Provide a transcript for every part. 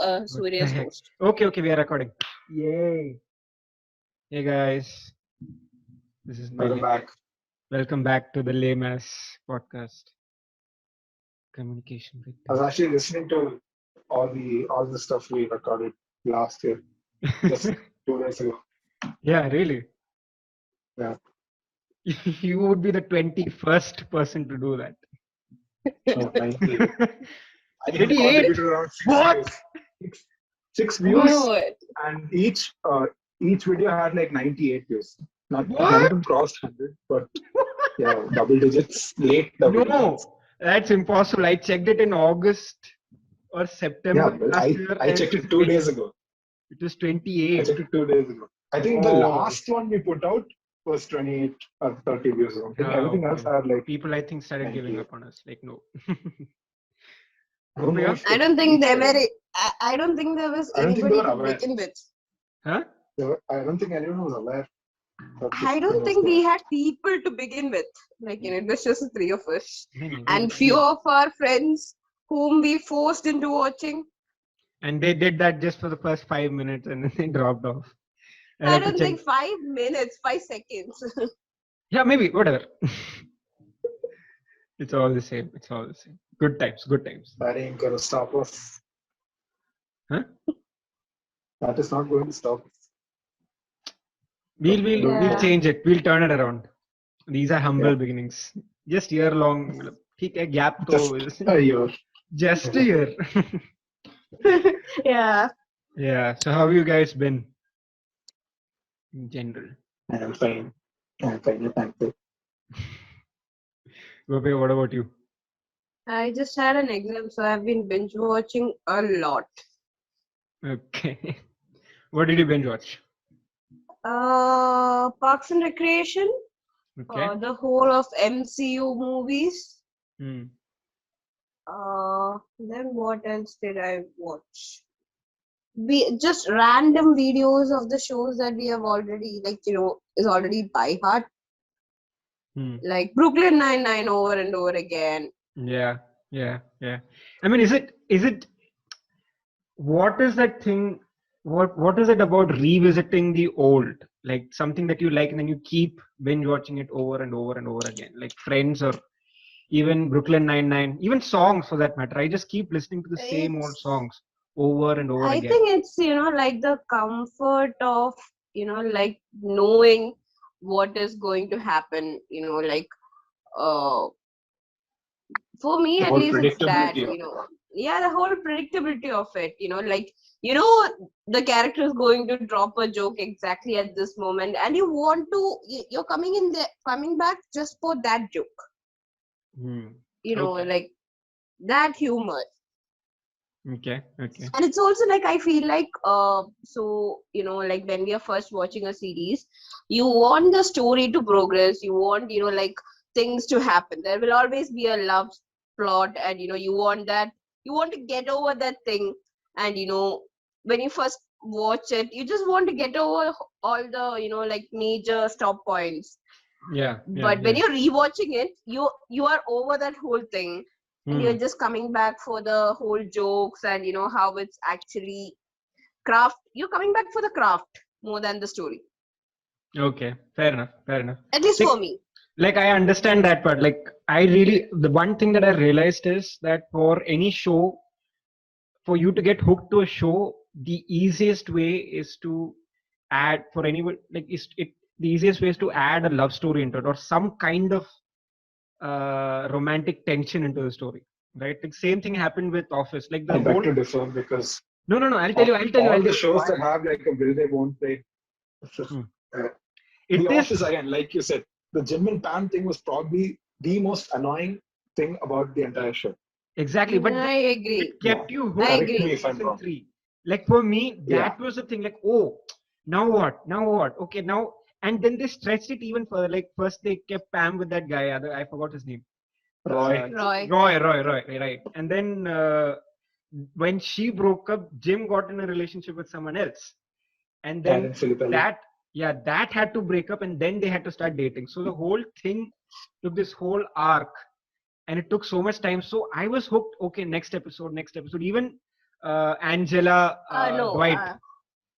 What the Surya's heck? host. Okay, we are recording. Yay! Hey guys, this is my Welcome back. welcome back to the Lame Ass podcast. Communication with I was actually listening to all the stuff we recorded last year, just 2 days ago. Yeah, really. Yeah. You would be the 21st person to do that. So 90. I think 88? contributed around six What? views. Six Oh views, my god. and each video had like 98 views. None What? of them crossed 100, but yeah, double digits, late double digits. No, that's impossible. I checked it in August or Yeah, September but last I year. I and checked it was it 2 days ago. It was I 28. checked it 2 days ago. I think the Oh. last one we put out was 28 or 30 views. I think everything else Okay. had like People, I think, started giving 98. up on us. Like, no. I don't know Gopika? if I it don't think reached they them. were. I don't think there was I don't think they anybody were to aware. begin with. Huh? I don't think anyone was aware that this I thing don't was think we there. had people to begin with. Like, it was just the three of us. No, And few of our friends whom we forced into watching. And they did that just for the first 5 minutes and then they dropped off. I'll I have to don't check. think 5 minutes, 5 seconds. Yeah, maybe, whatever. It's all the same. It's all the same. Good times, good times. That ain't gonna stop us. Huh? That is not going to stop us. We'll Yeah. change it. We'll turn it around. These are humble Yeah. beginnings. Just year long. Take a gap Just a year. just a year. Yeah. Yeah. So how have you guys been in general? I'm fine. I'm fine. Thankful. Gopi, what about you? I just had an exam, so I've been binge watching a lot. Okay. What did you binge watch? Parks and Recreation, Okay. the whole of MCU movies. Hmm. Then what else did I watch? We just random videos of the shows that we have already, is already by heart, Hmm. like Brooklyn Nine-Nine over and over again. Yeah. I mean, is it what is that thing? What is it about revisiting the old? Like something that you like and then you keep binge watching it over and over and over again, like Friends or even Brooklyn Nine-Nine, even songs for that matter. I just keep listening to the same old It's, songs over and over I again. think it's, like the comfort of, like knowing what is going to happen, for me The at whole least it's that, predictability of it. yeah, the whole predictability of it, like, the character is going to drop a joke exactly at this moment and you want to, you're coming back just for that joke, Hmm. Okay. like that humor. Okay. And it's also like I feel like so like when we are first watching a series, you want the story to progress, you want like things to happen, there will always be a love plot, and you want to get over that thing, and when you first watch it you just want to get over all the like major stop points, Yeah. but when you're rewatching it you are over that whole thing, and you're just coming back for the whole jokes and how it's actually craft. You're coming back for the craft more than the story, Okay. Fair enough. at least Like, for me. like I understand that, but like the one thing that I realized is that for any show, for you to get hooked to a show, the easiest way is to add for anyone like the easiest way is to add a love story into it or some kind of romantic tension into the story, right? Like same thing happened with Office. Like the I beg whole to differ because no, I'll tell you. all the shows that have like a will they won't they. It's just, Hmm. uh, It the is Office again, like you said, the Jim and Pam thing was probably the most annoying thing about the entire show. exactly, but I agree. it kept you I hooked agree. Correct me till if I'm season wrong. 3. Like for me, that Yeah. was the thing. Like, oh, now what? Okay, now, and then they stretched it even further. Like first they kept Pam with that guy. I forgot his name. Roy. Roy. Roy, right? And then when she broke up, Jim got in a relationship with someone else, and then Karen Filippelli. that had to break up, and then they had to start dating. So the whole thing took this whole arc, and it took so much time. So I was hooked. Okay, next episode. Even Angela No. Dwight.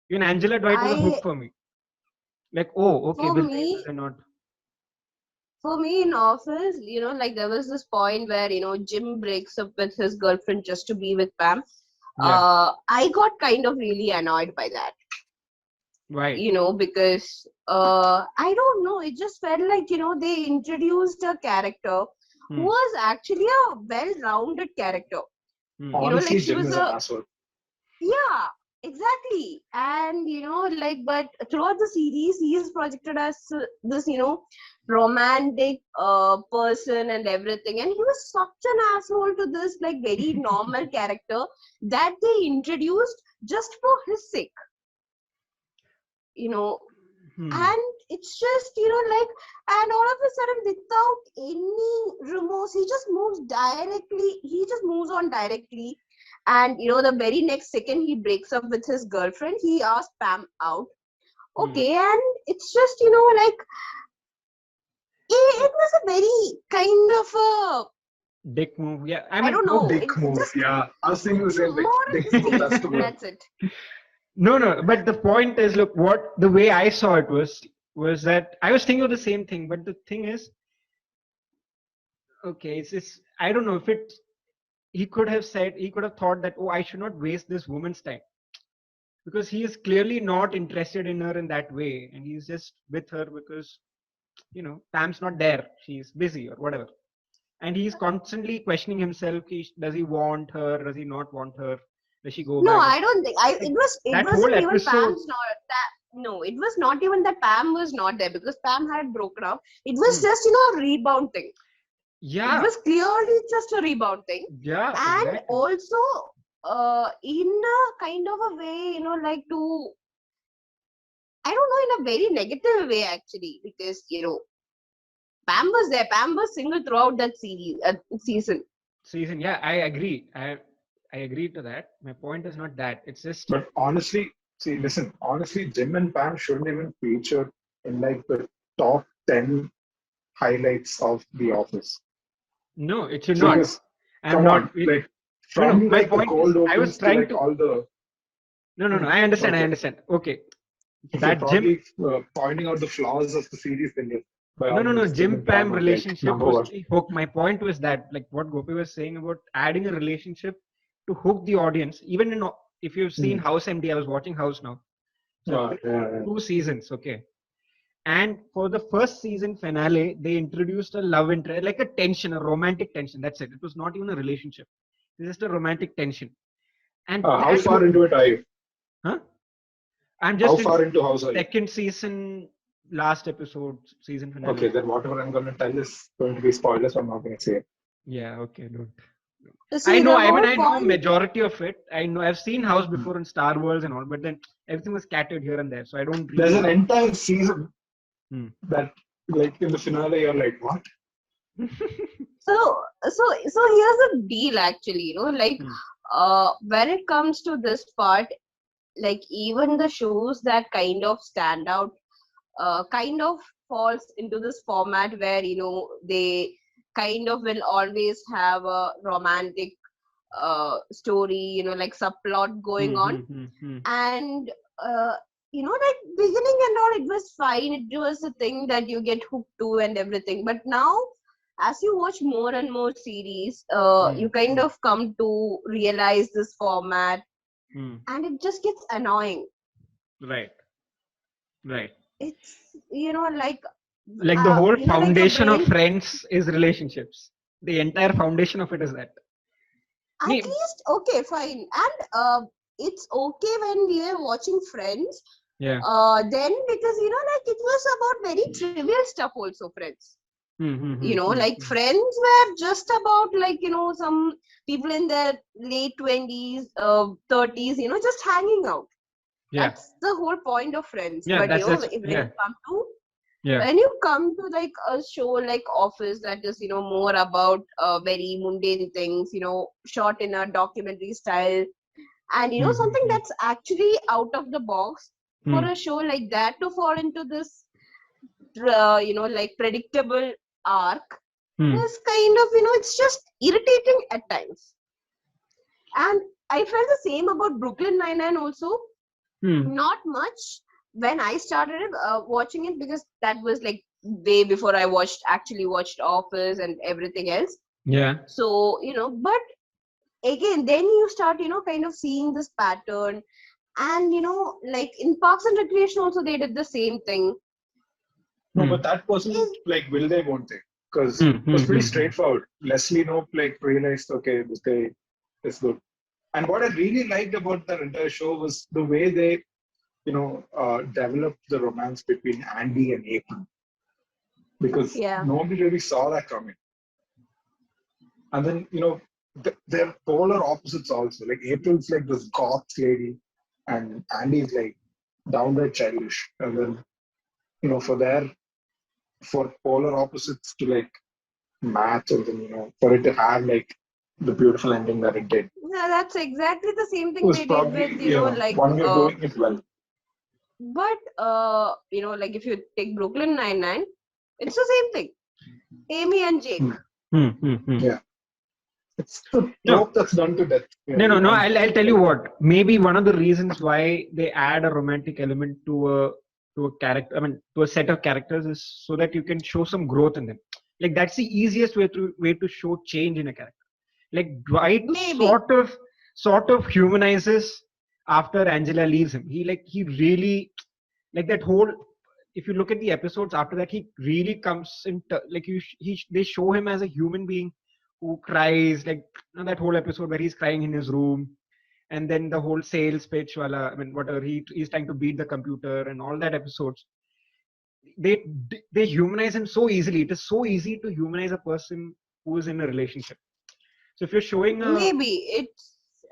Even Angela Dwight was a hook I for me. Like, oh, okay, for Bill me Hader not. for me in Office, like there was this point where Jim breaks up with his girlfriend just to be with Pam. Yeah. I got kind of really annoyed by that. Why? Because I don't know, it just felt like they introduced a character who Hmm. was actually a well-rounded character. Hmm. Honestly, Like she Jim was is an asshole. yeah, exactly. And like, but throughout the series, he is projected as this romantic person and everything, and he was such an asshole to this like very normal character that they introduced just for his sake. you know Hmm. and it's just like, and all of a sudden without any remorse he just moves on directly. And the very next second he breaks up with his girlfriend, he asks Pam out. Hmm. Okay, and it's just like it was a very kind of a, Dick move. Yeah. I I mean, don't No know, dick it's move. just Yeah, I was thinking the same thing. Dick move. moralistic. That's the word. That's it. no. But the point is, look, what the way I saw it was that I was thinking of the same thing. But the thing is, okay, it's I don't know if it. He could have thought that, oh, I should not waste this woman's time, because he is clearly not interested in her in that way, and he's just with her because Pam's not there, she's busy or whatever, and he's constantly questioning himself. Does he want her? Does he not want her? Does she go No, back? I don't think. Like, It that whole wasn't even episode. Pam's not that. No, it was not even that Pam was not there because Pam had broken up. It was Hmm. just a rebound thing. It Yeah, was clearly just a rebound thing, yeah, and exactly. also in a kind of a way, like to, I don't know, in a very negative way actually, because Pam was there. Pam was single throughout that season. Season, yeah, I agree. I agree to that. My point is not that. It's just But honestly, see, listen, honestly, Jim and Pam shouldn't even feature in like the top 10 highlights of The Office. no, it should not. Because, I'm come on, not. like No. from My like the point is, cold I was opens to trying like to. all the. No. I understand. I Okay. understand. Okay, If you're that Jim. probably pointing out the flaws of the series, then yes, by all No. means, Jim Jim and Pam Pam are like relationship number was one. the hook. My point was that, like what Gopi was saying about adding a relationship to hook the audience. Even if you've seen Hmm. House MD, I was watching House now. So Yeah. 2 seasons, okay. And for the first season finale, they introduced a love interest, like a tension, a romantic tension. That's it. It was not even a relationship. It's just a romantic tension. And How that far into it are you? huh? I'm How just in far into House are you? second season, last episode, season finale. Okay, then whatever I'm going to tell is going to be spoilers. So I'm not going to say it. Yeah, okay, don't. See, the I mean, whole I know point. majority of it. I know I've seen House before in Star Wars and all, but then everything was scattered here and there, so I don't There's really. an entire season Hmm. that, like in the finale, you're like, what? So here's the deal actually, like Hmm. when it comes to this part, like even the shows that kind of stand out kind of falls into this format where they kind of will always have a romantic story, like subplot going on. And uh, like beginning and all, it was fine, it was a thing that you get hooked to and everything. But now as you watch more and more series, you kind of come to realize this format, and it just gets annoying. Right. It's Like the whole like your foundation of brain. Friends is relationships. The entire foundation of it is that. At least okay, fine. And it's okay when we were watching Friends, Yeah. then, because like it was about very trivial stuff also. Friends, like Friends were just about like some people in their late 20s, 30s, just hanging out. Yeah. That's the whole point of Friends. Yeah, But that's when you come to like a show like Office, that is more about very mundane things, shot in a documentary style, and something that's actually out of the box. For a show like that to fall into this like predictable arc was kind of it's just irritating at times. And I felt the same about Brooklyn Nine-Nine also. Hmm. Not much when I started watching it, because that was like way before I actually watched Office and everything else. Yeah. So, but again, then you start, kind of seeing this pattern. And, like in Parks and Recreation also, they did the same thing. No, Hmm. but that wasn't like will they, won't they? Because Hmm, it was hmm, pretty hmm. straightforward. Leslie Knope like realized, okay, this guy is good. And what I really liked about that entire show was the way they, developed the romance between Andy and April. Because Yeah. nobody really saw that coming. And then, they're polar opposites also. Like April's like this goth lady, and Andy's like downright childish. And then, for polar opposites to like match, and then for it to have like the beautiful ending that it did Yeah, that's exactly the same thing was they did probably with, like, one way of doing it well. but, like if you take Brooklyn Nine-Nine, it's the same thing. Amy and Jake. Hmm, hmm, hmm. Yeah. It's the No. trope that's done to death. No. I'll tell you what. Maybe one of the reasons why they add a romantic element to a character, I mean, to a set of characters, is so that you can show some growth in them. Like that's the easiest way to show change in a character. Like Dwight Maybe. sort of humanizes after Angela leaves him. He really, like that whole. If you look at the episodes after that, he really comes they show him as a human being who cries, like that whole episode where he's crying in his room, and then the whole sales pitch wala, I mean whatever, he's trying to beat the computer and all that episodes. They humanize him so easily. It is so easy to humanize a person who is in a relationship. So if you're showing Maybe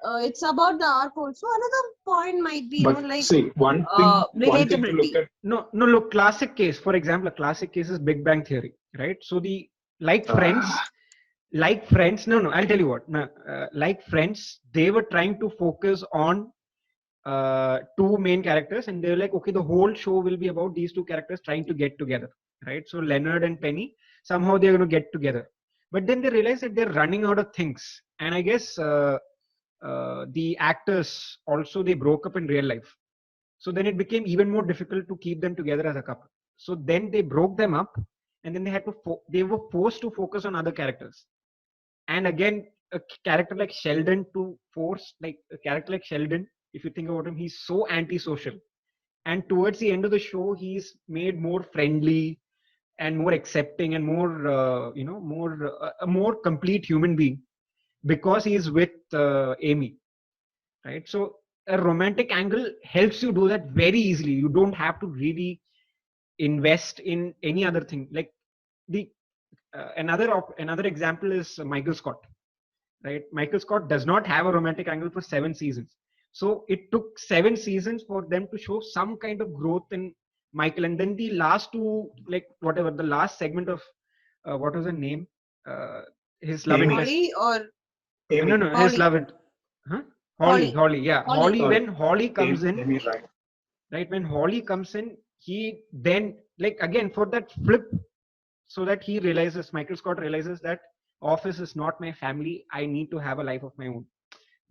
it's about the arc also. Another point might be, But like, see, one thing to look relatability. at. no, look, classic case, for example, a classic case is Big Bang Theory, right? So the like friends no, I'll tell you what. No, like Friends, they were trying to focus on two main characters, and they were like, okay, the whole show will be about these two characters trying to get together, right? So Leonard and Penny, somehow they're going to get together, but then they realize that they're running out of things, and I guess the actors also, they broke up in real life, so then it became even more difficult to keep them together as a couple. So then they broke them up, and then they were forced to focus on other characters. And again, a character like Sheldon, if you think about him, he's so antisocial. And towards the end of the show, he's made more friendly and more accepting and more, a more complete human being because he's with Amy, right? So a romantic angle helps you do that very easily. You don't have to really invest in any other thing. Like the another example is Michael Scott, right? Michael Scott does not have a romantic angle for 7 seasons. So it took 7 seasons for them to show some kind of growth in Michael. And then the last two, like whatever, the last segment of what was her name? Uh, his love Amy. interest. Holly or Amy. No, his Holly. love it. Huh? Holly. Holly, yeah. Holly. When Holly comes in, Amy, right. right? When Holly comes in, he then, like again, for that flip, so that he realizes, Michael Scott realizes that Office is not my family. I need to have a life of my own.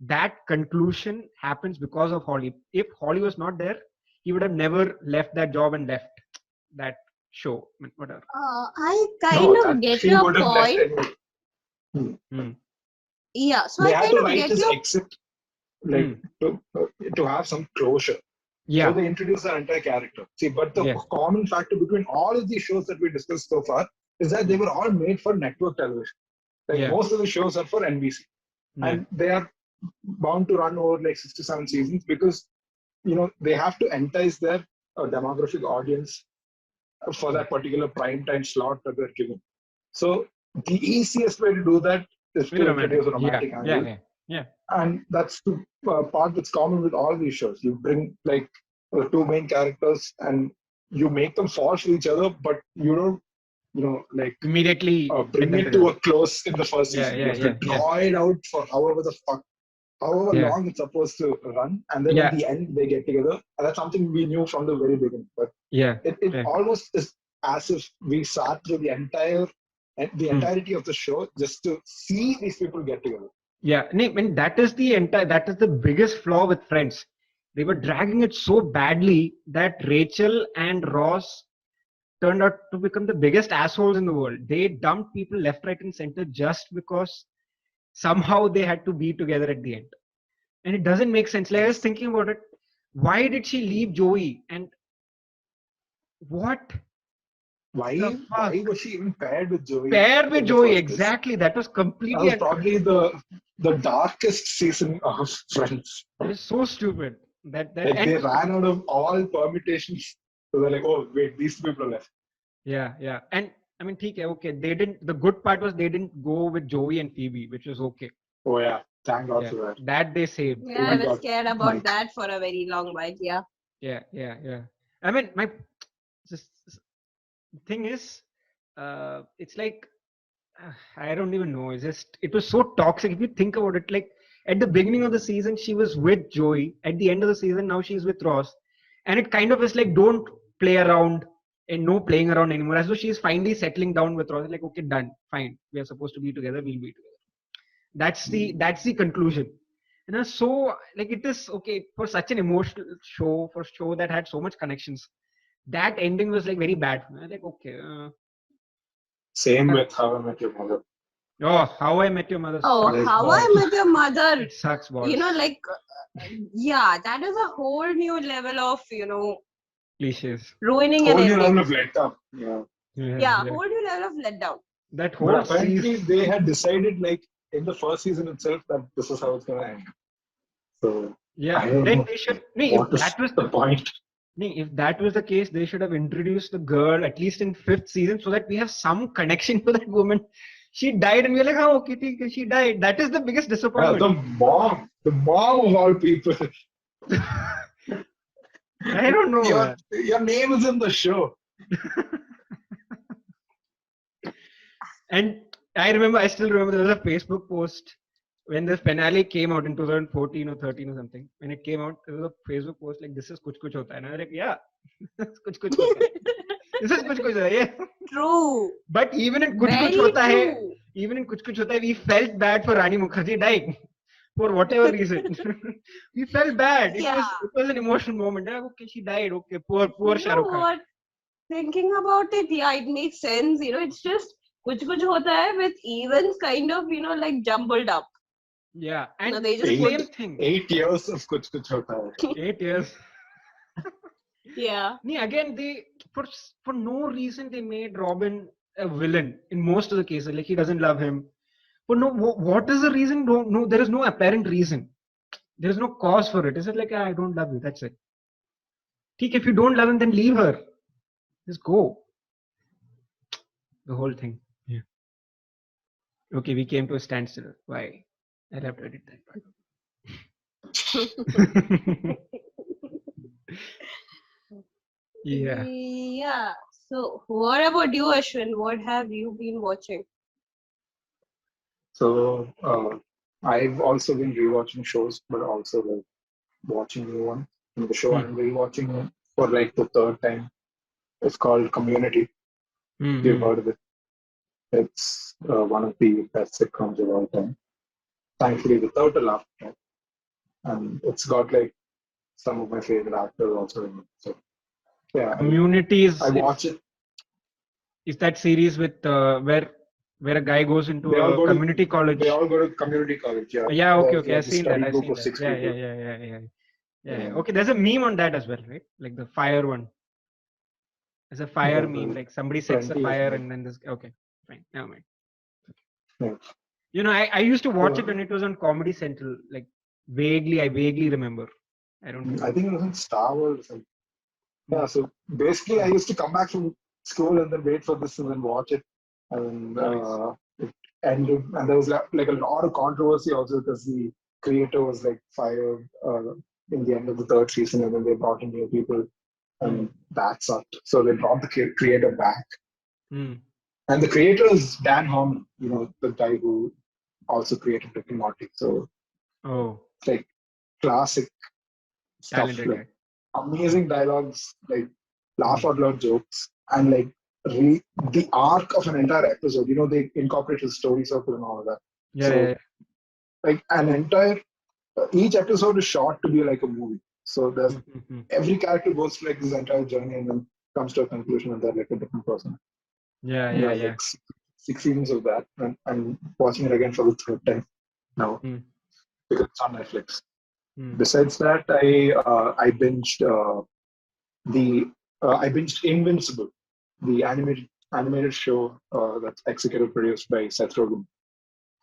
That conclusion happens because of Holly. If Holly was not there, he would have never left that job and left that show. I mean, whatever. I kind of get she your would have left point. anyway. Hmm. Yeah, so They I had kind to of write get his your exit, like to have some closure. Yeah. So they introduce the entire character. See, but the common factor between all of these shows that we discussed so far is that they were all made for network television. Like most of the shows are for NBC, and they are bound to run over like 67 seasons because they have to entice their demographic audience for that particular prime time slot that they're given. So the easiest way to do that is to introduce a romantic angle. Yeah. And that's the part that's common with all these shows. You bring like the two main characters and you make them fall for each other, but you don't, immediately bring it to a close in the first season. You have to yeah. draw it out for however long it's supposed to run, and then at the end they get together. And that's something we knew from the very beginning. But it almost is as if we sat through the entirety of the show just to see these people get together. Yeah, and that is the biggest flaw with Friends. They were dragging it so badly that Rachel and Ross turned out to become the biggest assholes in the world. They dumped people left, right, and center just because somehow they had to be together at the end. And it doesn't make sense. Like I was thinking about it. Why did she leave Joey? And what Why the fuck? was she even paired with Joey? Paired with in the Joey, first place? exactly. That was That completely was probably the darkest season of Friends. That is so stupid. Like And they ran out of all permutations. So they're like, oh wait, these people are left. yeah. And I mean, okay. They didn't. The good part was they didn't go with Joey and Phoebe, which was okay. Oh yeah, thank God Yeah, for that. that they saved. Yeah, I was scared about that for a very long while. Yeah. Yeah. I mean, my thing is, it's like I don't even know. It was so toxic. If you think about it, like at the beginning of the season, she was with Joey. At the end of the season, now she's with Ross, and it kind of is like don't play around and no playing around anymore. As though she's finally settling down with Ross. Like okay, done, fine. We are supposed to be together. We'll be together. That's the conclusion. So like it is okay for such an emotional show, for a show that had so much connections. That ending was like very bad. Like okay. Same with How I Met Your Mother. Oh, How I Met Your Mother. Oh, How I Met Your Mother. It sucks, boss. Like, yeah, that is a whole new level of, cliches. Ruining whole an new ending. level of letdown. Yeah, whole new level of letdown. That whole But apparently they had decided like in the first season itself that this is how it's gonna end. So yeah, then they should. What is that was the point? If that was the case, they should have introduced the girl at least in 5th season so that we have some connection to that woman. She died, and we're like, oh, okay, she died. That is the biggest disappointment. The mom of all people. I don't know. Your name is in the show. And I still remember there was a Facebook post when the finale came out in 2014 or 13 or something. When it came out, there was a Facebook post like, this is Kuch Kuch Hota Hai. And I was like, yeah, Kuch Kuch Hota Hai. This is Kuch Kuch Hota Hai, yeah. True. But even in Kuch Kuch Hota Hai, we felt bad for Rani Mukherjee dying. For whatever reason. We felt bad. It was an emotional moment. Okay, she died. Okay, poor Shah Rukh Khan. Thinking about it, yeah, it makes sense. It's just Kuch Kuch Hota Hai with events kind of, like jumbled up. Yeah, and they just same thing. 8 years of Kuch Kuch Hota Hai. 8 years. Yeah. Again, they for no reason they made Robin a villain in most of the cases. Like he doesn't love him. But no, what is the reason? No, there is no apparent reason. There is no cause for it. Is it like I don't love you? That's it. If you don't love him, then leave her. Just go. The whole thing. Yeah. Okay, we came to a standstill. Why? I'll have to edit that part. Yeah. Yeah. So, what about you, Ashwin? What have you been watching? So, I've also been rewatching shows, but also like watching new ones. And the show I'm rewatching for like the 3rd time. It's called Community. You've heard of it. It's one of the best sitcoms of all time. Thankfully, without a laugh track. And it's got like some of my favorite actors also in it. So, yeah. Community is. I watch it. Is that series with where a guy goes into a community college? They all go to community college. Yeah. Yeah. Okay. I've seen that. Yeah. Okay. There's a meme on that as well, right? Like the fire one. There's a fire meme. Like somebody sets a fire and then this. Okay. Fine. Never mind. Yeah. I used to watch it when it was on Comedy Central. Like I vaguely remember. I don't. I think it was on Star Wars. Yeah. So basically, I used to come back from school and then wait for this and then watch it. And it ended, and there was like a lot of controversy also because the creator was like fired in the end of the 3rd season, and then they brought in new people, and that sucked. So they brought the creator back. And the creator is Dan Harmon, the guy who also created Rick and Morty. So it's like classic stuff, like amazing dialogues, like laugh out loud jokes, and like the arc of an entire episode. They incorporate his story circle and all of that. like an entire each episode is shot to be like a movie. So there's every character goes through like this entire journey and then comes to a conclusion and they're like a different person. Yeah. Like six seasons of that, and I'm watching it again for the third time now because it's on Netflix. Besides that, I binged I binged Invincible, the animated show that's executive produced by Seth Rogen.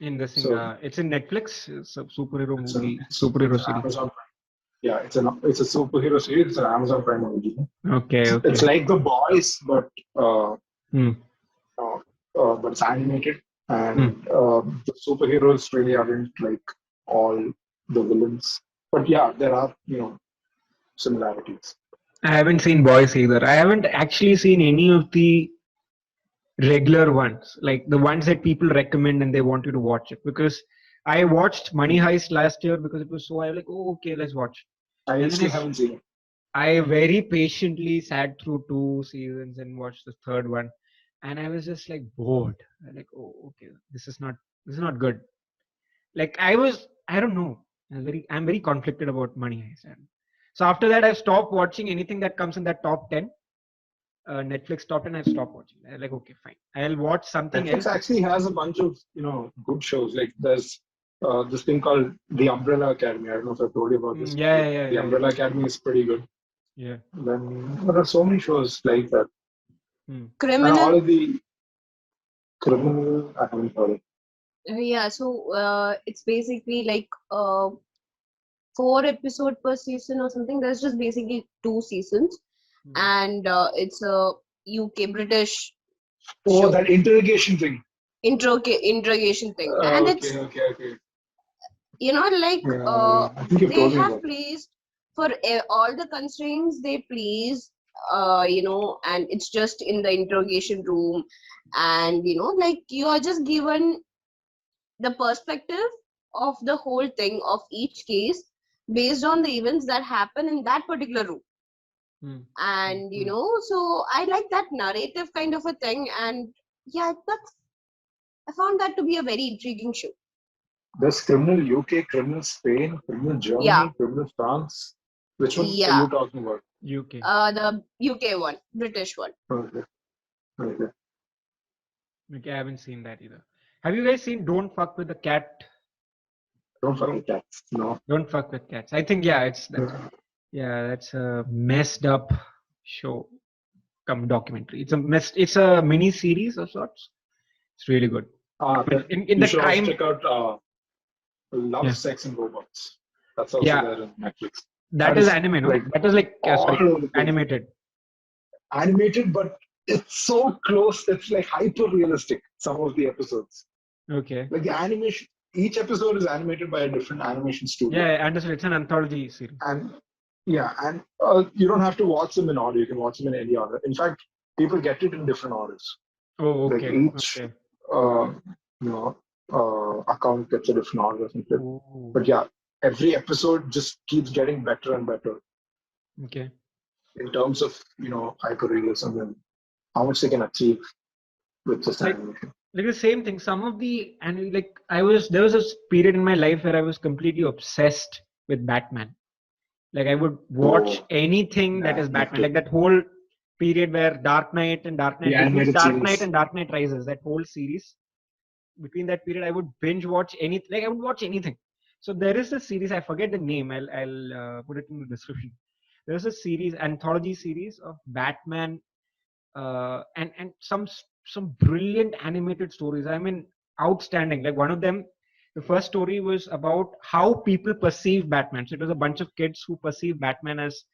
It's in Netflix. It's a superhero movie. Superhero series. Amazon Prime. Yeah, it's a superhero series. It's an Amazon Prime movie. Okay. It's like The Boys, but it's animated, and the superheroes really aren't like all the villains. But yeah, there are similarities. I haven't seen Boys either. I haven't actually seen any of the regular ones, like the ones that people recommend and they want you to watch it. Because I watched Money Heist last year because it was so. I was like, oh, okay, let's watch. I still haven't seen it. I very patiently sat through 2 seasons and watched the third one, and I was just like bored. I'm like, oh, okay, this is not good. Like I don't know. I'm very conflicted about Money Heist. So after that, I've stopped watching anything that comes in that top 10. Netflix top 10, I've stopped watching. I'm like, okay, fine. I'll watch something Netflix else. actually has a bunch of good shows. Like there's this thing called The Umbrella Academy. I don't know if I've told you about this. The Umbrella Academy is pretty good. Yeah. Then there are so many shows like that. Criminal. And all of the Criminal, I haven't heard it. Yeah, so it's basically like 4 episodes per season or something. There's just basically 2 seasons, and it's a UK British. Oh, that interrogation thing. Interrogation thing, and it's okay. Like I think they have placed for all the constraints they please, and it's just in the interrogation room, and like you are just given the perspective of the whole thing of each case based on the events that happen in that particular room. And so I like that narrative kind of a thing, and yeah, I found that to be a very intriguing show. There's Criminal UK, Criminal Spain, Criminal Germany, Criminal France. Which one are you talking about? UK. The UK one, British one. Okay, I haven't seen that either. Have you guys seen Don't Fuck with the Cat? Don't Fuck with Cats. No. Don't Fuck with Cats. I think that's a messed up show, documentary. It's a mini series of sorts. It's really good. In the crime. Check out Love, Sex and Robots. That's also there on Netflix. That is anime, no? That is like animated. Animated, but it's so close. It's like hyper realistic. Some of the episodes. Okay. Like the animation, each episode is animated by a different animation studio. Yeah, I understand. It's an anthology series. And you don't have to watch them in order. You can watch them in any order. In fact, people get it in different orders. Oh, okay. Like each account gets a different order or something. Ooh. But yeah, every episode just keeps getting better and better. Okay. In terms of hyper realism and how much they can achieve with just animation. Like the same thing. Some of the there was a period in my life where I was completely obsessed with Batman. Like I would watch anything that is Batman. Like that whole period where Dark Knight and Dark Knight Rises, that whole series. Between that period, I would binge watch anything. Like I would watch anything. So there is a series. I forget the name. I'll put it in the description. There's a series, anthology series of Batman, and some brilliant animated stories. I mean, outstanding. Like one of them, the first story was about how people perceive Batman. So it was a bunch of kids who perceive Batman as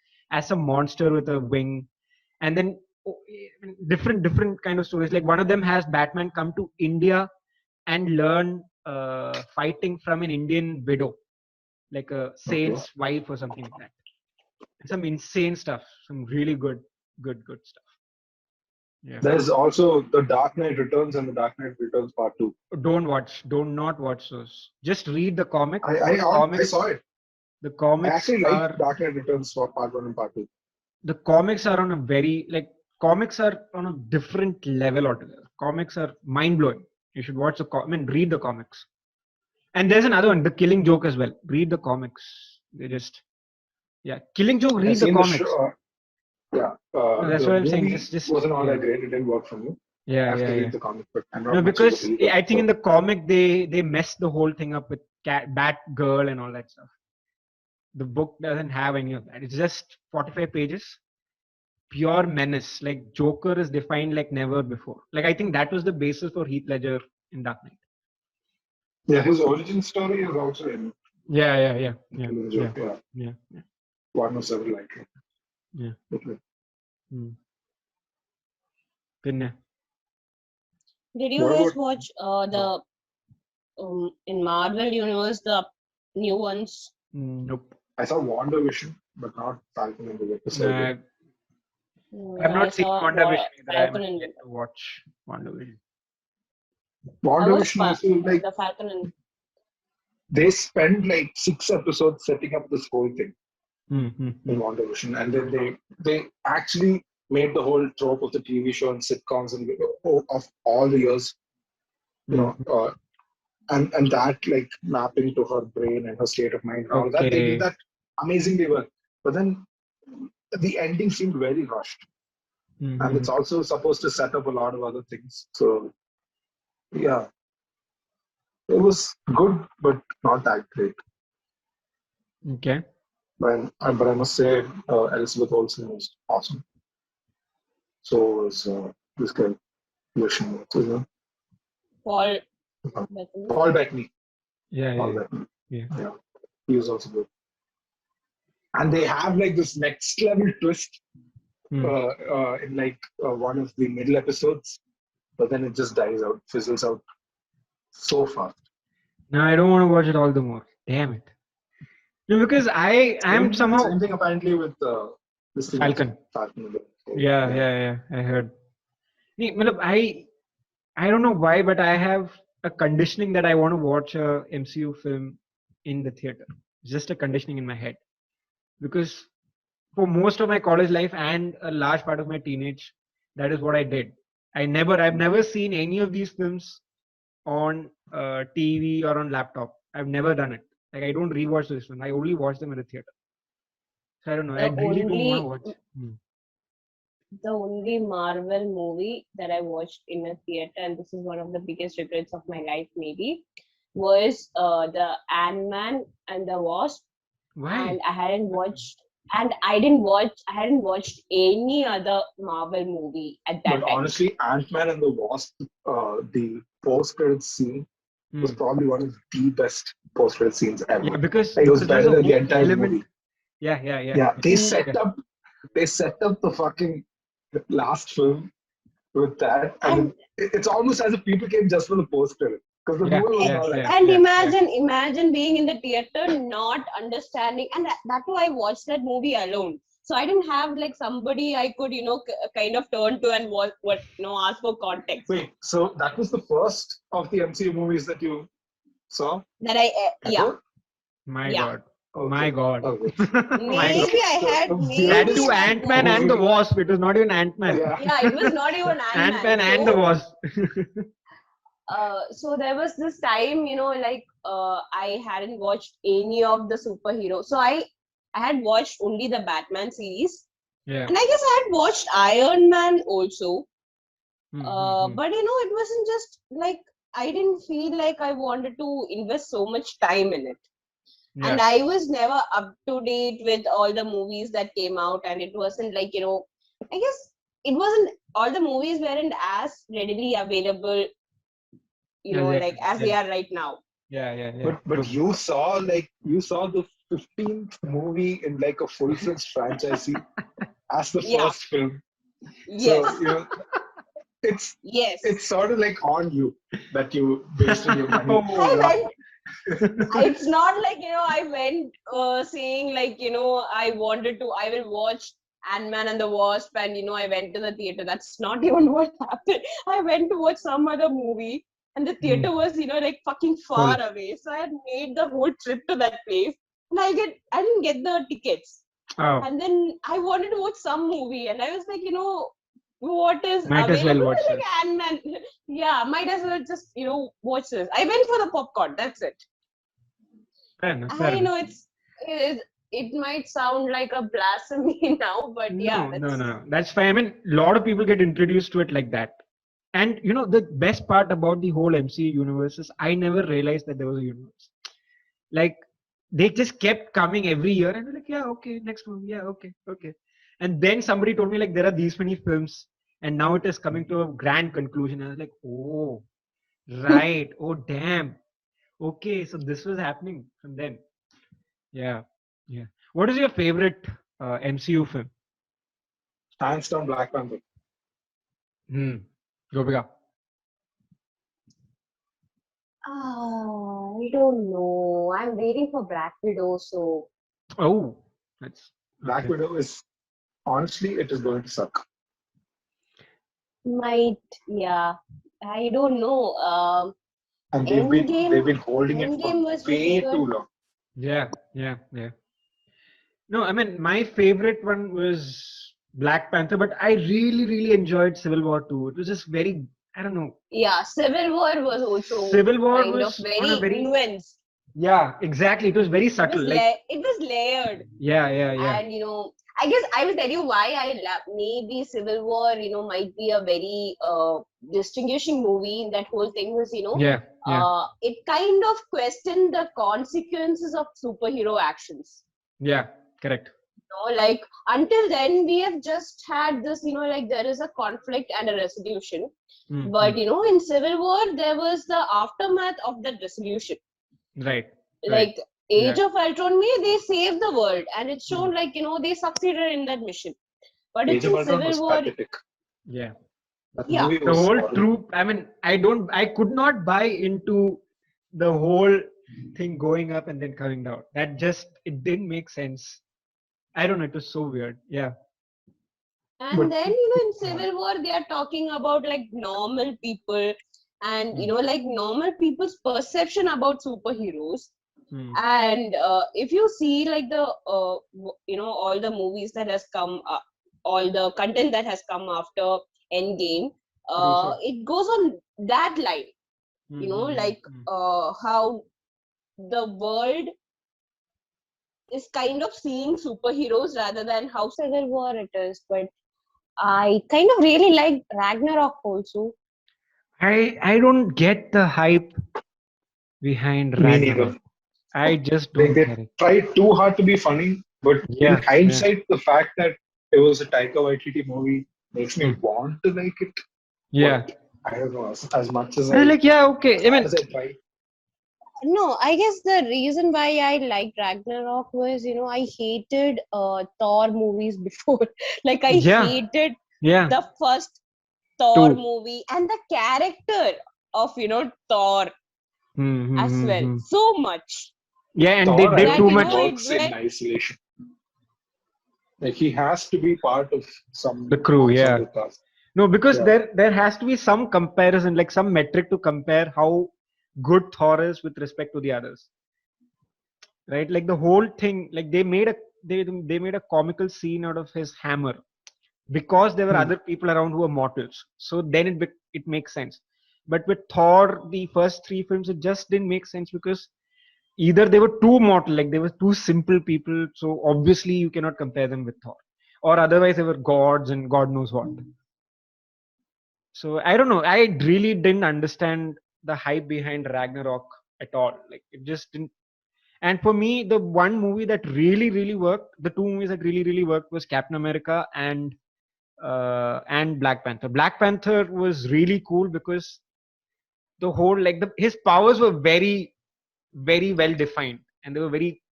a monster with a wing, and then different kind of stories. Like one of them has Batman come to India and learn fighting from an Indian widow, like a saint's wife or something like that. Some insane stuff. Some really good stuff. Yeah. There's also the Dark Knight Returns and the Dark Knight Returns Part 2. Do not watch those. Just read the comic. I saw it. The comics I actually like Dark Knight Returns for Part 1 and Part 2. The comics are on a different level altogether. Comics are mind blowing. You should watch read the comics. And there's another one, The Killing Joke as well. Read the comics. They just Killing Joke. I've Read the seen comics. show, No, that's the what I'm saying. movie Just wasn't all that great. It didn't work for me. I have to read the comic, but I'm not No, much of a because reader, I think in the comic they messed the whole thing up with Batgirl and all that stuff. The book doesn't have any of that. It's just 45 pages, pure menace. Like Joker is defined like never before. Like I think that was the basis for Heath Ledger in Dark Knight. Yeah, his origin story is also in Yeah. Killing Joke. Yeah. One of several like it. Yeah. Okay. Then, Did you guys watch the in Marvel Universe the new ones? Nope. I saw WandaVision, but not Falcon and the Winter Soldier. I've not seen WandaVision either. Falcon I'm and yet to watch WandaVision. WandaVision also like the Falcon and they spent like 6 episodes setting up this whole thing in WandaVision, and then they actually made the whole trope of the TV show and sitcoms and of all the years, and that like mapping to her brain and her state of mind and all that. They did that amazingly well, but then the ending seemed very rushed, and it's also supposed to set up a lot of other things. So yeah, it was good, but not that great. Okay. But I must say, Elizabeth Olsen was awesome. So was this guy, Paul Bettany. Yeah. He was also good. And they have like this next level twist in like one of the middle episodes, but then it just dies out, fizzles out so fast. No, I don't want to watch it all the more. Damn it. No, because I'm somehow same thing apparently with this thing Falcon. Yeah. I heard. I don't know why, but I have a conditioning that I want to watch a MCU film in the theater. It's just a conditioning in my head. Because for most of my college life and a large part of my teenage, that is what I did. I've never seen any of these films on TV or on laptop. I've never done it. Like I don't rewatch this one. I only watch them at the theater. So I don't know. I really don't want to watch. The only Marvel movie that I watched in a theater, and this is one of the biggest regrets of my life, maybe, was the Ant-Man and the Wasp. Why? And I hadn't watched any other Marvel movie at that time. But honestly, Ant-Man and the Wasp, the post-credit scene was probably one of the best post-credit scenes ever. Yeah, because it was better than the entire movie. Yeah. They set up the fucking last film with that, and it's almost as if people came just for the post-credit. Because the movie was not like and imagine being in the theater, not understanding, and that too I watched that movie alone. So I didn't have like somebody I could, kind of turn to and ask for context. Wait, so that was the first of the MCU movies that you saw? That My God. Okay. My God. Okay. Maybe I had that too Ant-Man and the Wasp. It was not even Ant-Man. Yeah, it was not even Ant-Man. Ant-Man and the Wasp. So there was this time, I hadn't watched any of the superheroes. So I had watched only the Batman series. Yeah. And I guess I had watched Iron Man also. But it wasn't just like, I didn't feel like I wanted to invest so much time in it. Yeah. And I was never up to date with all the movies that came out. And it wasn't like, I guess it wasn't, all the movies weren't as readily available as they are right now. Yeah. But you saw the 15th movie in like a full-fledged franchise as the first film. Yes. So, it's sort of like on you that you wasted your money. It's not like, I went saying like, I will watch Ant-Man and the Wasp and, I went to the theater. That's not even what happened. I went to watch some other movie. And the theater was, like fucking far away. So I had made the whole trip to that place. And I didn't get the tickets. Oh. And then I wanted to watch some movie. And I was like, what is might as well watch like Ant-Man. Yeah, might as well just, watch this. I went for the popcorn. That's it. Fair enough. Fair I enough. know it might sound like a blasphemy now, but yeah, No. That's fine. I mean, a lot of people get introduced to it like that. And the best part about the whole MCU universe is I never realized that there was a universe. Like they just kept coming every year, and we're like, yeah, okay, next one, yeah, okay. And then somebody told me like there are these many films, and now it is coming to a grand conclusion. I was like, oh, right, oh damn, okay, so this was happening from then. Yeah, yeah. What is your favorite MCU film? Hands down, Black Panther. Gopika. I don't know. I'm waiting for Black Widow, so Oh, that's Black okay. Widow is honestly, it is going to suck. yeah. I don't know. And they've been holding it Endgame for was way really good. too long. Yeah. No, I mean my favorite one was Black Panther, but I really enjoyed Civil War 2. It was just very, I don't know. Yeah, Civil War was also Civil War kind of was on a very very, nuanced. yeah, exactly. It was very subtle. It was layered. Yeah. And I guess I will tell you why maybe Civil War might be a very distinguishing movie in that whole thing was Yeah. it kind of questioned the consequences of superhero actions. Yeah. Correct. Like until then we have just had this like there is a conflict and a resolution, but in Civil War there was the aftermath of that resolution. Right. Like Age of Ultron, they saved the world, and it's shown like they succeeded in that mission. But Age it's of in Ultron was Civil War. pathetic. Yeah. Yeah. The whole troop. I mean, I could not buy into the whole thing going up and then coming down. That just it didn't make sense. I don't know. It was so weird. Yeah. And then in Civil War they are talking about like normal people, and like normal people's perception about superheroes. And if you see like the all the movies that has come all the content that has come after Endgame, it goes on that line, like how the world is kind of seeing superheroes rather than how Civil War it is. But I kind of really like Ragnarok also. I don't get the hype behind Ragnarok. I just don't get it. They tried too hard to be funny, but in hindsight, the fact that it was a Taika Waititi movie makes me want to like it. Yeah. But I don't know, as much as I like, yeah, okay. I mean, as I tried. No, I guess the reason why I liked Ragnarok was, I hated Thor movies before. Like I hated the first Thor movie and the character of, Thor as well. So much. Yeah, and Thor, they did too much. Works in isolation. Like he has to be part of the crew, yeah. No, because there has to be some comparison, like some metric to compare how good Thor is with respect to the others, right? Like the whole thing, like they made a comical scene out of his hammer because there were other people around who were mortals. So then it makes sense. But with Thor, the first 3 films, it just didn't make sense because either they were too mortal, like they were too simple people. So obviously you cannot compare them with Thor, or otherwise they were gods and God knows what. So I don't know. I really didn't understand the hype behind Ragnarok at all. Like it just didn't. And for me, the one movie that really worked, the 2 movies that really worked was Captain America and Black Panther. Black Panther was really cool because the whole his powers were very well defined, and they were very.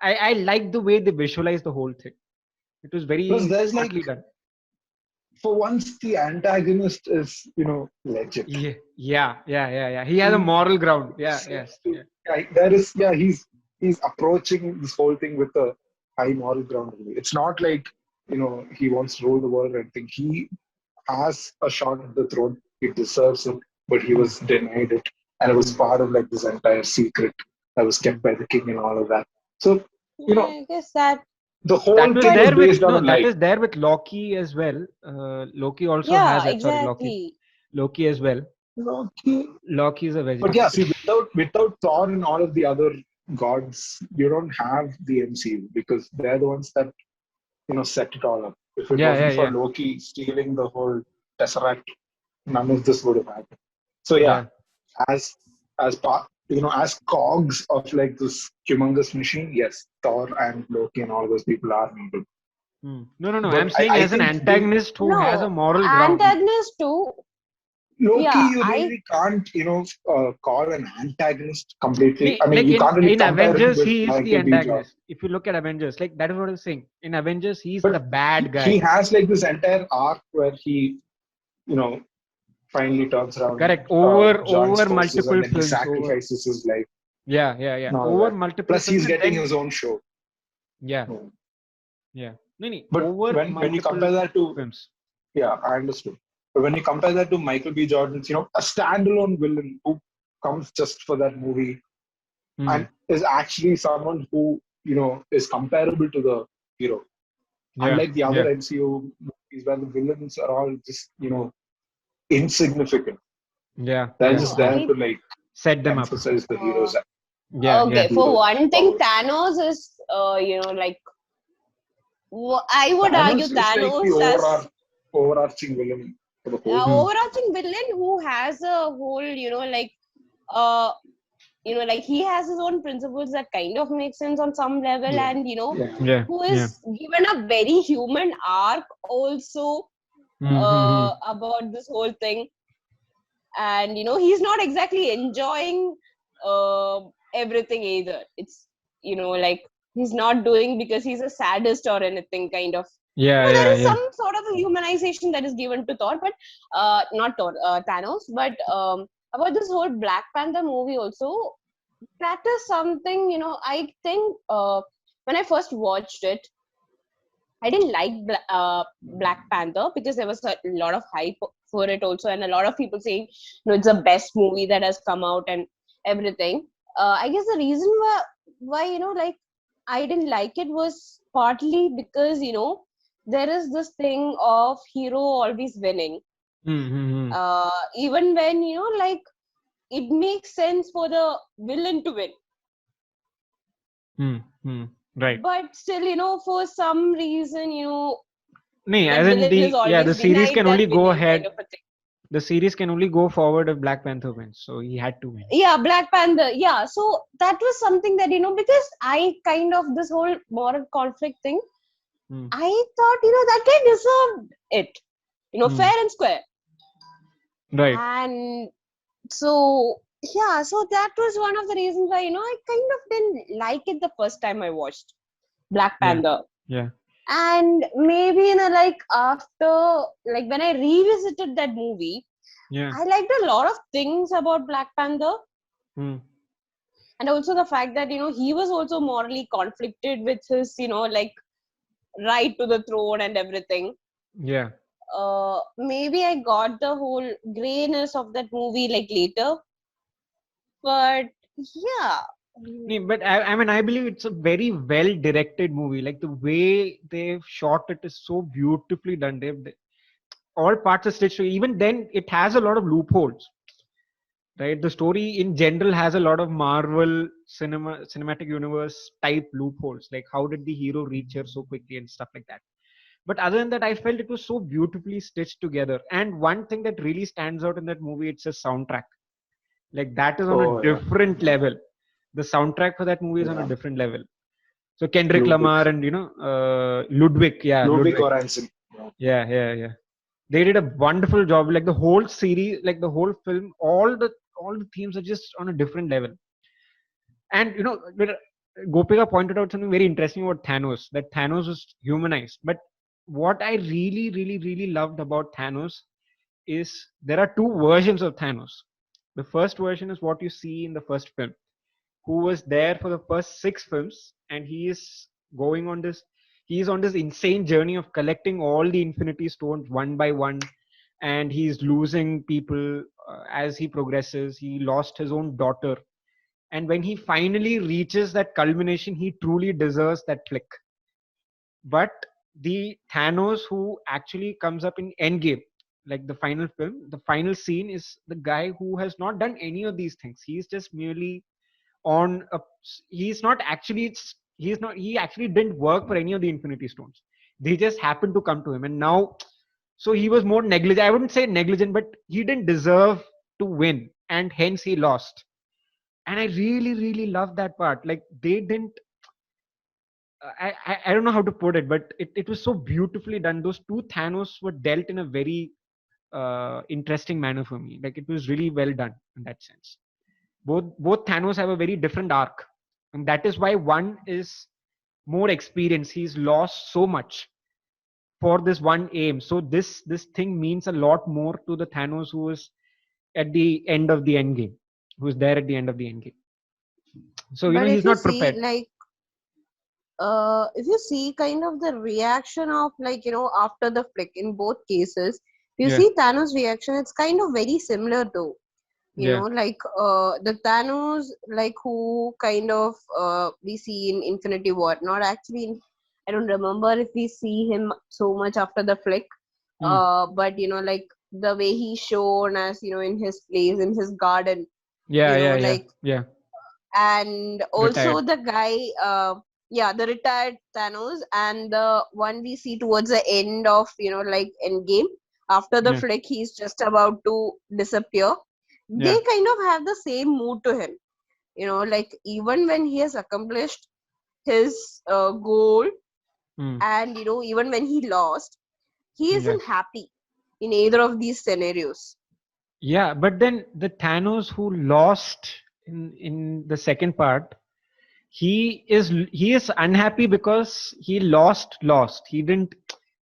I liked the way they visualized the whole thing. It was very smartly done. For once, the antagonist is, legit. Yeah. He has a moral ground. Yeah. He's approaching this whole thing with a high moral ground. It's not like, he wants to rule the world or anything. He has a shot at the throne. He deserves it, but he was denied it. And it was part of this entire secret that was kept by the king and all of that. So, I guess that the whole thing is based on that is there with Loki as well. Loki also has that. Exactly. Loki as well. Loki is a vegetarian. But yeah, see, without Thor and all of the other gods, you don't have the MCU because they're the ones that set it all up. If it wasn't for Loki stealing the whole Tesseract, none of this would have happened. So as part, as cogs of like this humongous machine, yes, Thor and Loki and all those people are needed. No. I'm saying as an antagonist who has a moral ground. Antagonist too. Loki, you really can't, call an antagonist completely. I mean, you can't really in compare Avengers, him with he is Michael the B. antagonist. If you look at Avengers, like that is what I'm saying. In Avengers, he's the bad guy. He has like this entire arc where he, finally turns around. Correct. Over multiple films. He sacrifices his life. Yeah. Over multiple. Plus, he's getting his own show. Yeah. No. But over when you compare that to films. Yeah, I understood. But when you compare that to Michael B. Jordan's, a standalone villain who comes just for that movie and is actually someone who, is comparable to the hero. Unlike the other MCU movies where the villains are all just, insignificant. They're just there to like set them emphasize the heroes. For one thing, Thanos is, like I would argue Thanos is like the overarching villain. Overarching villain who has a whole, like he has his own principles that kind of make sense on some level, and who is given a very human arc also about this whole thing, and he's not exactly enjoying everything either. It's like he's not doing because he's a sadist or anything kind of. There is some sort of a humanization that is given to Thor, but not Thor, Thanos. But about this whole Black Panther movie also, that is something, I think when I first watched it, I didn't like Black Panther because there was a lot of hype for it also, and a lot of people saying, it's the best movie that has come out and everything. I guess the reason why like I didn't like it was partly because, there is this thing of hero always winning. Even when, like it makes sense for the villain to win. Right. But still, for some reason, the series can only go ahead. The series can only go forward if Black Panther wins. So he had to win. Yeah, Black Panther. Yeah. So that was something that, because I kind of, this whole moral conflict thing, I thought, that guy deserved it. Fair and square. Right. And so, so that was one of the reasons why, I kind of didn't like it the first time I watched Black Panther. Yeah. And maybe, after, when I revisited that movie, I liked a lot of things about Black Panther. And also the fact that, he was also morally conflicted with his, right to the throne and everything. Yeah. Maybe I got the whole grayness of that movie later. But yeah. But I believe it's a very well directed movie. Like the way they've shot it is so beautifully done. All parts are stitched. Even then, it has a lot of loopholes. Right, the story in general has a lot of Marvel cinematic universe type loopholes. Like how did the hero reach here so quickly and stuff like that. But other than that, I felt it was so beautifully stitched together. And one thing that really stands out in that movie, it's a soundtrack. Like that is on a different level. The soundtrack for that movie is on a different level. So Kendrick Lamar and Ludwig, Ludwig Göransson. Yeah. They did a wonderful job. Like the whole series, like the whole film, all the themes are just on a different level. And Gopika pointed out something very interesting about Thanos. That Thanos was humanized. But what I really, really, really loved about Thanos is there are two versions of Thanos. The first version is what you see in the first film, who was there for the first 6 films, and he is on this insane journey of collecting all the Infinity Stones one by one, and he's losing people as he progresses. He lost his own daughter, and when he finally reaches that culmination, he truly deserves that flick. But the Thanos who actually comes up in Endgame, like the final film, the final scene is the guy who has not done any of these things. He's just merely on a, he's not actually he actually didn't work for any of the Infinity Stones. They just happened to come to him, and now, so he was more negligent. I wouldn't say negligent, but he didn't deserve to win, and hence he lost. And I really, really love that part. Like they didn't. I don't know how to put it, but it was so beautifully done. Those two Thanos were dealt in a very interesting manner for me. Like it was really well done in that sense. Both Thanos have a very different arc, and that is why one is more experienced. He's lost so much for this one aim. So this thing means a lot more to the Thanos who is at the end of the end game, who is there at the end of the end game. So But he's if you not see, prepared. like, if you see kind of the reaction of, like, after the flick in both cases, you Yeah, see Thanos' reaction, it's kind of very similar though. yeah, Like the Thanos, like, who kind of we see in Infinity War, not actually I don't remember if we see him so much after the flick, mm. but like the way he's shown as, in his place in his garden, Yeah, yeah, yeah, like, yeah. and also Retired. the guy, the retired Thanos, and the one we see towards the end of, like, Endgame, after the Yeah, flick he's just about to disappear. They yeah, kind of have the same mood to him, like, even when he has accomplished his goal, mm. and even when he lost, he Yeah. isn't happy in either of these scenarios. Yeah, but then the Thanos who lost in the second part, he is unhappy because he lost. He didn't,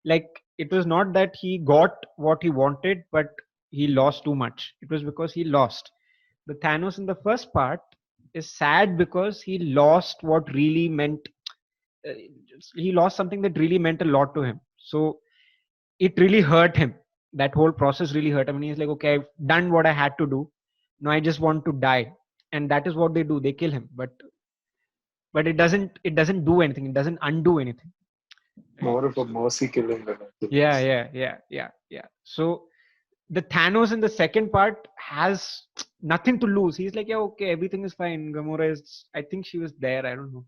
like, it was not that he got what he wanted, but he lost too much. It was because he lost. The Thanos in the first part is sad because he lost what really meant. Uh, he lost something that really meant a lot to him. So it really hurt him. That whole process really hurt him. And he's like, okay, I've done what I had to do. Now I just want to die. And that is what they do. They kill him. But it doesn't do anything. It doesn't undo anything. Right? More of a mercy killing than anything Yeah, else. yeah. So the Thanos in the second part has nothing to lose. He's like, yeah, okay, everything is fine. Gamora is, I think she was there. I don't know.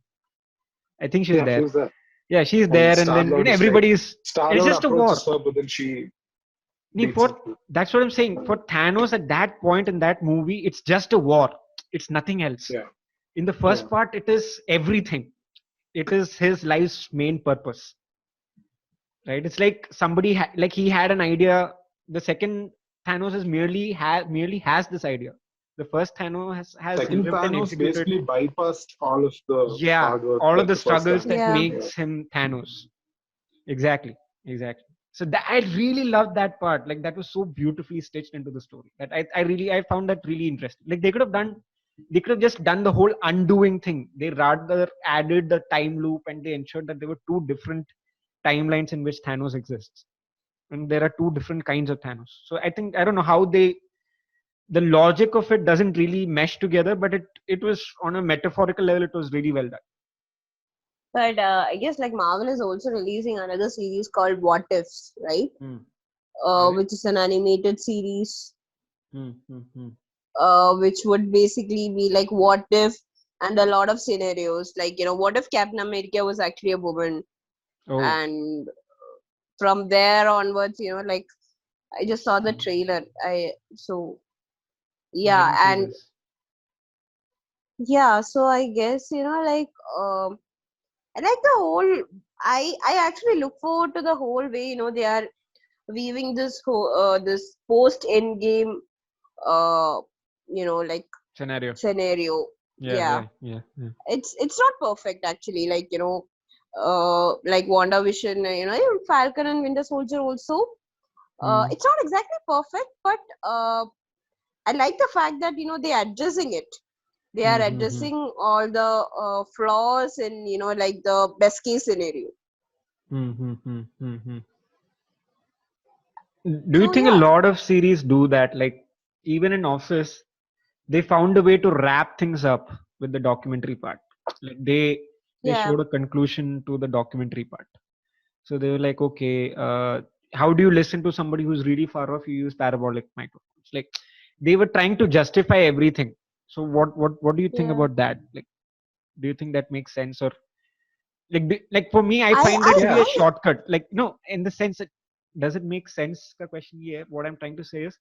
I think she was Yeah, she there. was there. Yeah, she's And there. And Star then Lord is like, everybody's, Star it's Lord just a war. approaches her, but then she beats For him. that's what I'm saying. For Thanos at that point in that movie, it's just a war. It's nothing else. Yeah. In the Yeah. first part, it is everything. It is his life's main purpose. Right? It's like somebody like he had an idea. The second Thanos is merely has this idea. The first Thanos has Second lived and Thanos executed. basically bypassed all of the Yeah, hard work all of that the the first struggles Thanos that Yeah. did. makes him Thanos. Exactly. So that I really loved that part. Like that was so beautifully stitched into the story. That I found that really interesting. Like they could have just done the whole undoing thing. They rather added the time loop and they ensured that there were two different timelines in which Thanos exists. And there are two different kinds of Thanos. So I don't know how the logic of it doesn't really mesh together, but it was on a metaphorical level, it was really well done. But I guess, like, Marvel is also releasing another series called What Ifs, right? Are they? Which is an animated series, Hmm, hmm, hmm. which would basically be like what if, and a lot of scenarios. Like, what if Captain America was actually a woman? Oh, And from there onwards, like, I just saw the trailer. I Yeah, didn't see and this. yeah, so I guess, like, I like the whole. I actually look forward to the whole way, they are weaving this whole this post end game, like, Scenario. scenario. Yeah, Yeah. it's not perfect actually. Like, like WandaVision, even Falcon and Winter Soldier also. It's not exactly perfect, but I like the fact that they're addressing it. They are addressing all the flaws in, like, the best case scenario. Do you So think a yeah, lot of series do that? Like even in Office, they found a way to wrap things up with the documentary part. Like they yeah, showed a conclusion to the documentary part. So they were like, okay, how do you listen to somebody who's really far off? You use parabolic microphones. Like they were trying to justify everything. So what do you think Yeah. about that? Like, do you think that makes sense, or like for me, I I find that to I be a I shortcut. Like, no, in the sense that does it make sense? The question here, what I'm trying to say is,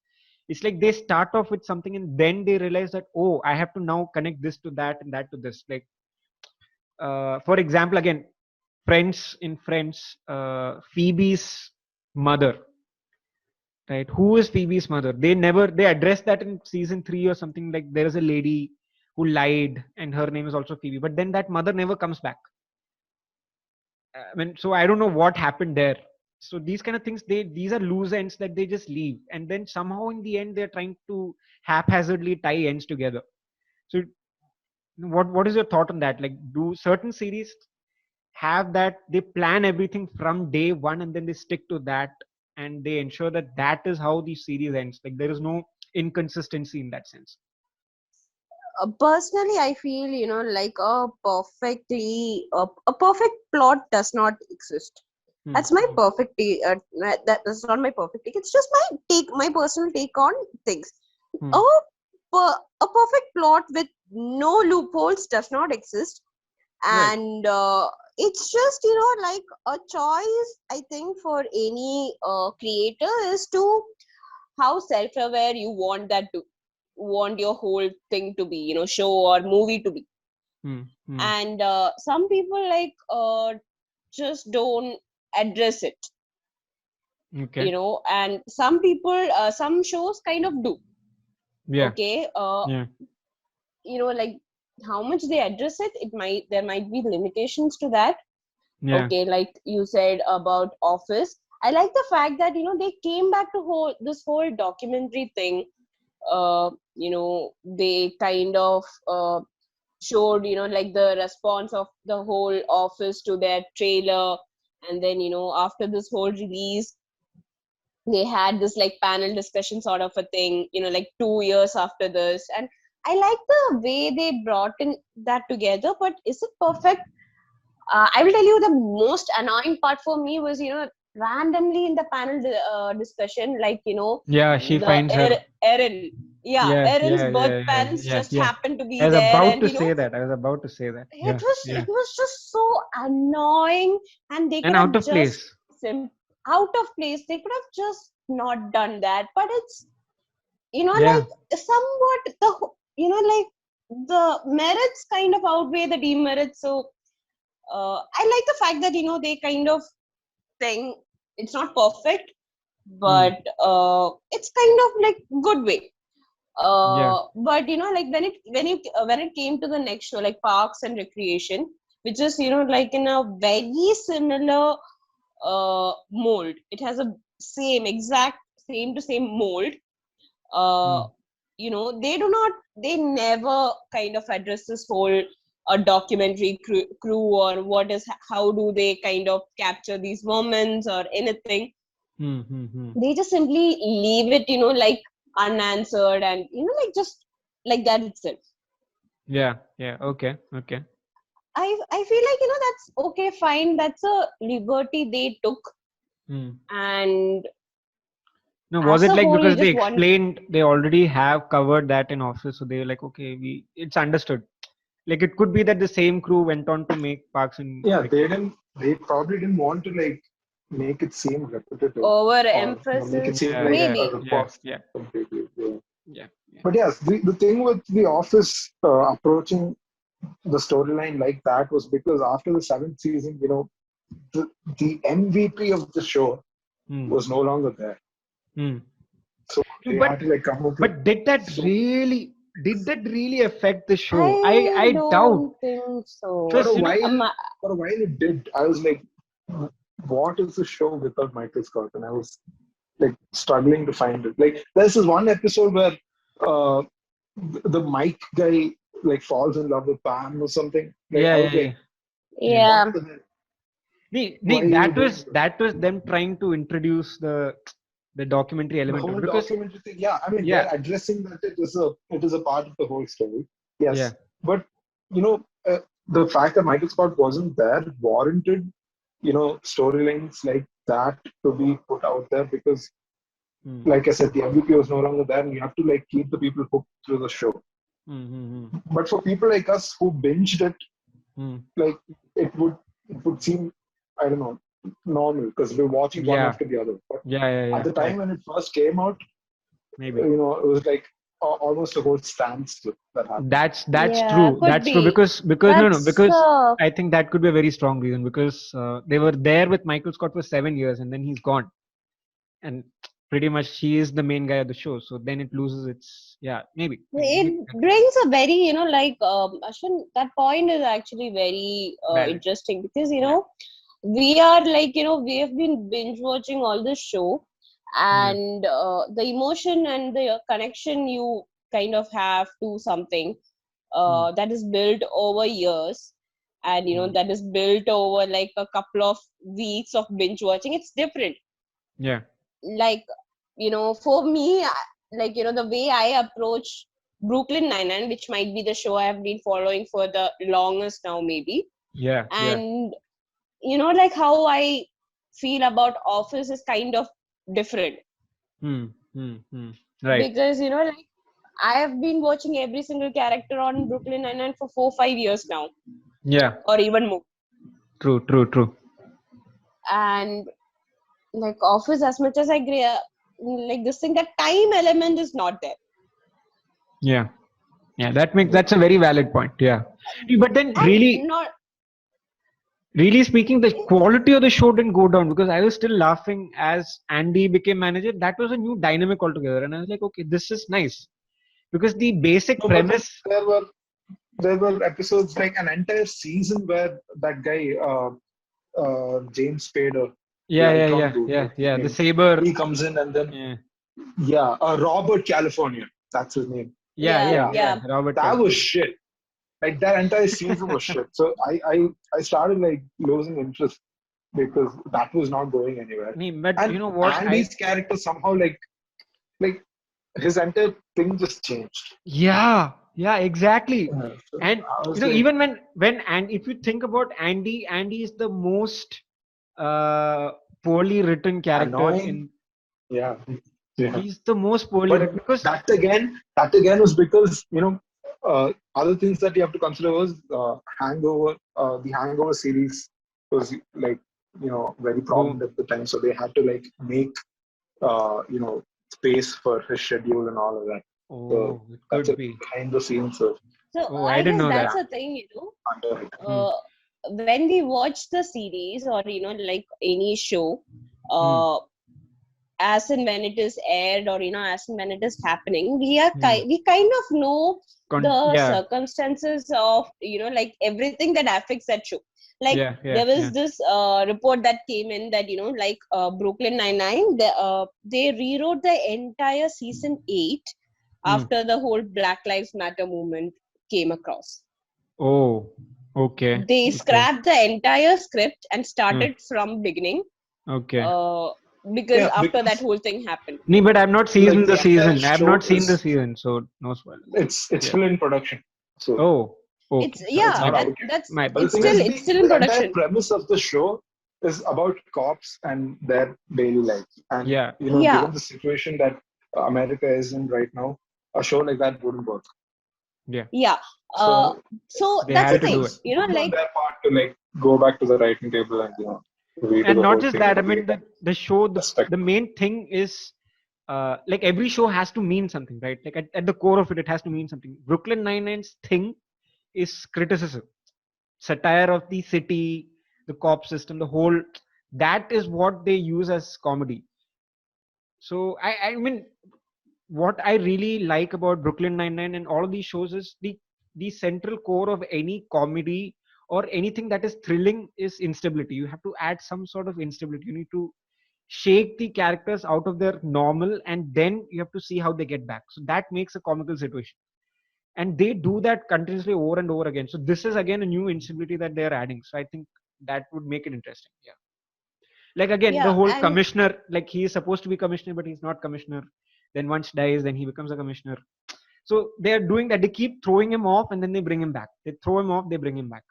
it's like they start off with something and then they realize that, oh, I have to now connect this to that and that to this. Like, for example, again, Friends, Phoebe's mother, right? Who is Phoebe's mother? They address that in season 3 or something. Like, there is a lady who lied and her name is also Phoebe, but then that mother never comes back. I mean, so I don't know what happened there. So these kind of things, these are loose ends that they just leave, and then somehow in the end they're trying to haphazardly tie ends together. So what is your thought on that? Like, do certain series have that they plan everything from day one and then they stick to that, and they ensure that that is how the series ends? Like, there is no inconsistency in that sense. personally I feel, like a perfect plot does not exist. Hmm. That's my perfect that's not my perfect take. It's just my personal take on things. Hmm. A perfect plot with no loopholes does not exist. Right. And it's just, like a choice, I think, for any creator, is to how self-aware you want your whole thing to be, show or movie to be. Hmm. Hmm. And some people just don't address it, Okay. and some people, some shows kind of do. Yeah. Okay. Yeah. Like how much they address it, there might be limitations to that. Yeah. Okay, like you said about Office, I like the fact that they came back to this whole documentary thing. They kind of showed, like the response of the whole Office to their trailer. And then, after this whole release, they had this like panel discussion sort of a thing, like 2 years after this. And I like the way they brought in that together. But is it perfect? I will tell you, the most annoying part for me was, randomly in the panel discussion, like, Yeah, she the finds her. Erin, yeah, Yeah, Erin's yeah, birth yeah, yeah, parents yeah, just yeah. happened to I be was there. about And, to say that. I was about to say that. it Yeah, was yeah. it was just so annoying. And they And could out have of just place. out of place. They could have just not done that. But it's, Yeah. like somewhat like the merits kind of outweigh the demerits. So I like the fact that they kind of think it's not perfect, Hmm. but it's kind of like good way. Yeah. But like when it came to the next show, like Parks and Recreation, which is like in a very similar mold. It has a same exact same to same mold. uh, Hmm. they never kind of address this whole documentary crew, or how do they kind of capture these moments or anything. Hmm. Hmm. Hmm. They just simply leave it, like unanswered, and like just like that itself. Yeah. Yeah. Okay. Okay. I feel like, that's okay, fine, that's a liberty they took. Hmm. And No, was as it a like whole, you because they just want. explained they already have covered that in Office, so they were like, okay, it's understood. Like, it could be that the same crew went on to make Parks and Yeah, Recreation. they probably didn't want to like make it seem repetitive or make it seem Overemphasis, Yeah. like Yeah. a maybe. Yeah. ripoff Yeah. completely. Yeah. Yeah. Yeah. But yes, the thing with The Office approaching the storyline like that was because after the seventh season, the, the MVP of the show Hmm. was no longer there. Hmm. So No, they had to like come up with but did that so really affect the show? I I doubt. don't think for so. a Because while for a while it did. I was like, what is the show without Michael Scott? And I was like struggling to find it. Like there's this one episode where uh the Mike guy like falls in love with Pam or something. Like yeah, I yeah, was yeah, like, yeah. what Yeah. the hell? Why Nee, are you doing this? that was them trying to introduce the documentary The element of whole it, because documentary thing, yeah, I mean yeah, they're addressing that it is a part of the whole story. yeah. Yes. But you know, the fact that Michael Scott wasn't there warranted, storylines like that to be put out there because Hmm. like I said, the MVP was no longer there and you have to like keep the people hooked through the show. But for people like us who binged it, like it would seem, I don't know, normal because we're watching one after the other. But at the time when it first came out, maybe it was like almost a whole standstill that happened. That's Yeah, true. could That's true be. because That's I think that could be a very strong reason because they were there with Michael Scott for 7 years and then he's gone, and pretty much he is the main guy of the show. So then it loses its maybe. it brings a very Ashwin, that point is actually very Valid. interesting because we are like we have been binge watching all this show, and the emotion and the connection you kind of have to something that is built over years, and that is built over like a couple of weeks of binge watching. It's different. Yeah. Like for me, like the way I approach Brooklyn Nine-Nine, which might be the show I have been following for the longest now, maybe. Yeah. And like how I feel about Office is kind of different. Right. Because like I have been watching every single character on Brooklyn Nine-Nine for 4-5 years now. Yeah. Or even more. True. And like Office, as much as I agree, like this thing, that time element is not there. Yeah, that's a very valid point. Yeah, but then really speaking, the quality of the show didn't go down because I was still laughing as Andy became manager. That was a new dynamic altogether, and I was like, okay, this is nice because the basic premise. There were episodes like an entire season where that guy James Spader. Yeah. The Saber. He comes in and then Robert California. That's his name. Yeah. Robert. That was shit. Like that entire season was shit. So I started like losing interest because that was not going anywhere. But and you know what? Andy's character somehow like his entire thing just changed. Yeah, exactly. So and even when and if you think about Andy is the most poorly written character annoying. He's the most poorly written because that again was because other things that you have to consider was Hangover. The Hangover series was like very prominent at the time, so they had to like make space for his schedule and all of that. So it could be behind the scenes. So I didn't know that's the thing, when we watch the series or like any show, as and when it is aired or as and when it is happening, we kind of know the circumstances of like everything that affects that show. Like there was this report that came in that like Brooklyn Nine-Nine, they rewrote the entire season 8 after the whole Black Lives Matter movement came across. Oh, okay. They scrapped the entire script and started from beginning. Okay. Because after that whole thing happened. No, but I've not seen the season. I've not seen the season, so no spoilers. It's still in production. So okay. It's still in production. The entire premise of the show is about cops and their daily lives. And given the situation that America is in right now, a show like that wouldn't work. Yeah. So that's the thing. Like their part to like go back to the writing table and and not just that, I mean the show, the main thing is like every show has to mean something, right? Like at the core of it has to mean something. Brooklyn Nine-Nine's thing is criticism, satire of the city, the cop system, the whole, that is what they use as comedy. So I mean, what I really like about Brooklyn Nine-Nine and all of these shows is the central core of any comedy or anything that is thrilling is instability. You have to add some sort of instability. You need to shake the characters out of their normal and then you have to see how they get back. So that makes a comical situation. And they do that continuously over and over again. So this is again a new instability that they're adding. So I think that would make it interesting. Yeah. Like again, the whole commissioner, like he is supposed to be commissioner, but he's not commissioner. Then once dies, then he becomes a commissioner. So they are doing that. They keep throwing him off and then they bring him back. They throw him off, they bring him back.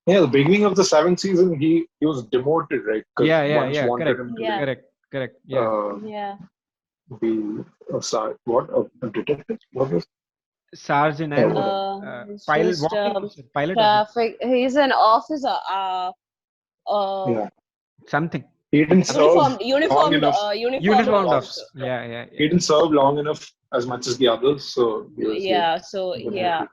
Yeah, the beginning of the 7th season, he was demoted, right? Correct. Yeah. What a detective? What was? Sergeant, I don't know. It's Pilot, just walking officer, pilot officer, traffic. He's an officer. Yeah. something. He didn't serve long Uniformed, enough. uniformed Uniformed officer. officer. Yeah. He didn't serve long enough as much as the others, so he was like, Yeah. So yeah.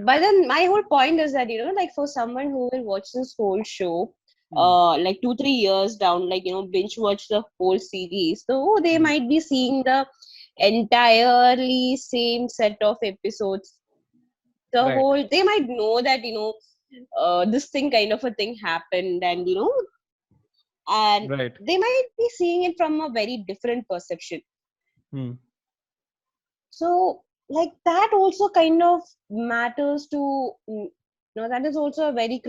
But then my whole point is that like for someone who will watch this whole show, like 2-3 years down, like binge watch the whole series, so they might be seeing the entirely same set of episodes. Right. They might know that this thing kind of a thing happened, and and Right. they might be seeing it from a very different perception. Hmm. So like that also kind of matters to that is also a very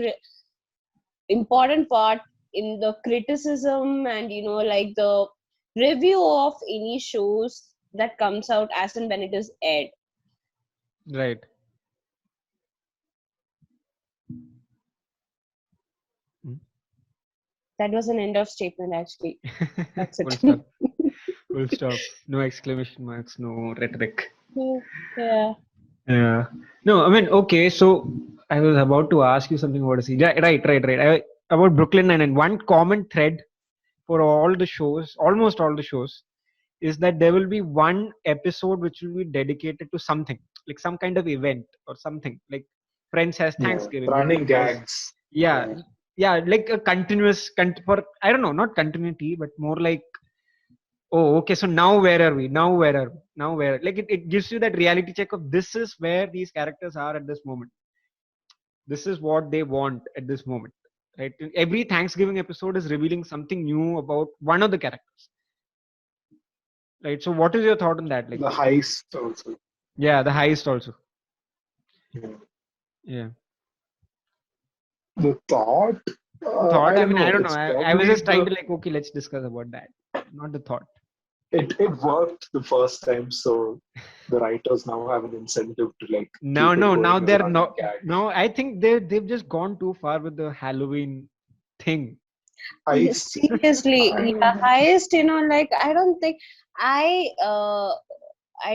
important part in the criticism and like the review of any shows that comes out as and when it is aired. Right. That was an end of statement actually. That's Full it. stop. Full stop. No exclamation marks. No rhetoric. Yeah. Yeah. No, I mean, okay. So I was about to ask you something about a scene. Yeah, right. About Brooklyn Nine-Nine. One common thread for all the shows, almost all the shows, is that there will be one episode which will be dedicated to something, like some kind of event or something. Like Friends has Thanksgiving. running Brooklyn has, gags. yeah, like a continuous for I don't know, not continuity, but more like, oh, okay. So now where are we? Now where are we? Now where? Like it gives you that reality check of this is where these characters are at this moment. This is what they want at this moment. Right? Every Thanksgiving episode is revealing something new about one of the characters. Right. So what is your thought on that? Like the heist also. Yeah, the heist also. Yeah. The thought. I don't know. It's I was just trying the- to like, okay, let's discuss about that. Not the thought. It worked the first time, so the writers now have an incentive to like. Now they're not. Gag. No, I think they've just gone too far with the Halloween thing. Seriously, yeah, highest, like I don't think I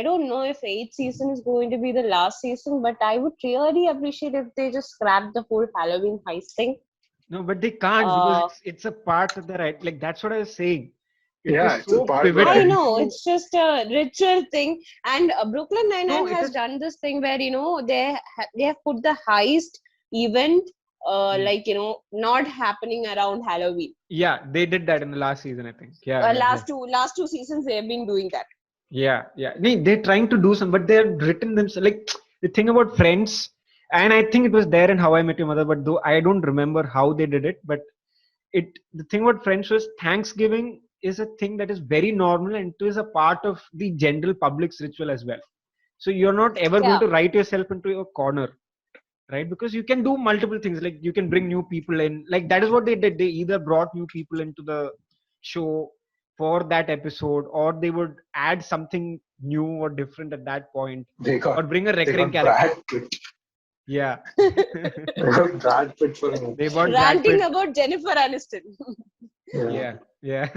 don't know if 8th season is going to be the last season, but I would really appreciate if they just scrap the whole Halloween heist thing. No, but they can't because it's a part of the right. Like that's what I was saying. It's so pivotal. I know it's just a ritual thing, and Brooklyn Nine-Nine has done this thing where they have put the heist event like not happening around Halloween. Yeah, they did that in the last season, I think. Last two seasons they have been doing that. Yeah. They're trying to do some, but they've written themselves. Like the thing about Friends, and I think it was there in How I Met Your Mother, but though I don't remember how they did it. But the thing about Friends was Thanksgiving is a thing that is very normal and it is a part of the general public's ritual as well. So you're not ever going to write yourself into a corner, right? Because you can do multiple things. Like you can bring new people in. Like that is what they did. They either brought new people into the show for that episode, or they would add something new or different at that point, or bring a recurring character. Yeah. They got Brad Pitt for him. They bought ranting about Jennifer Aniston. Yeah.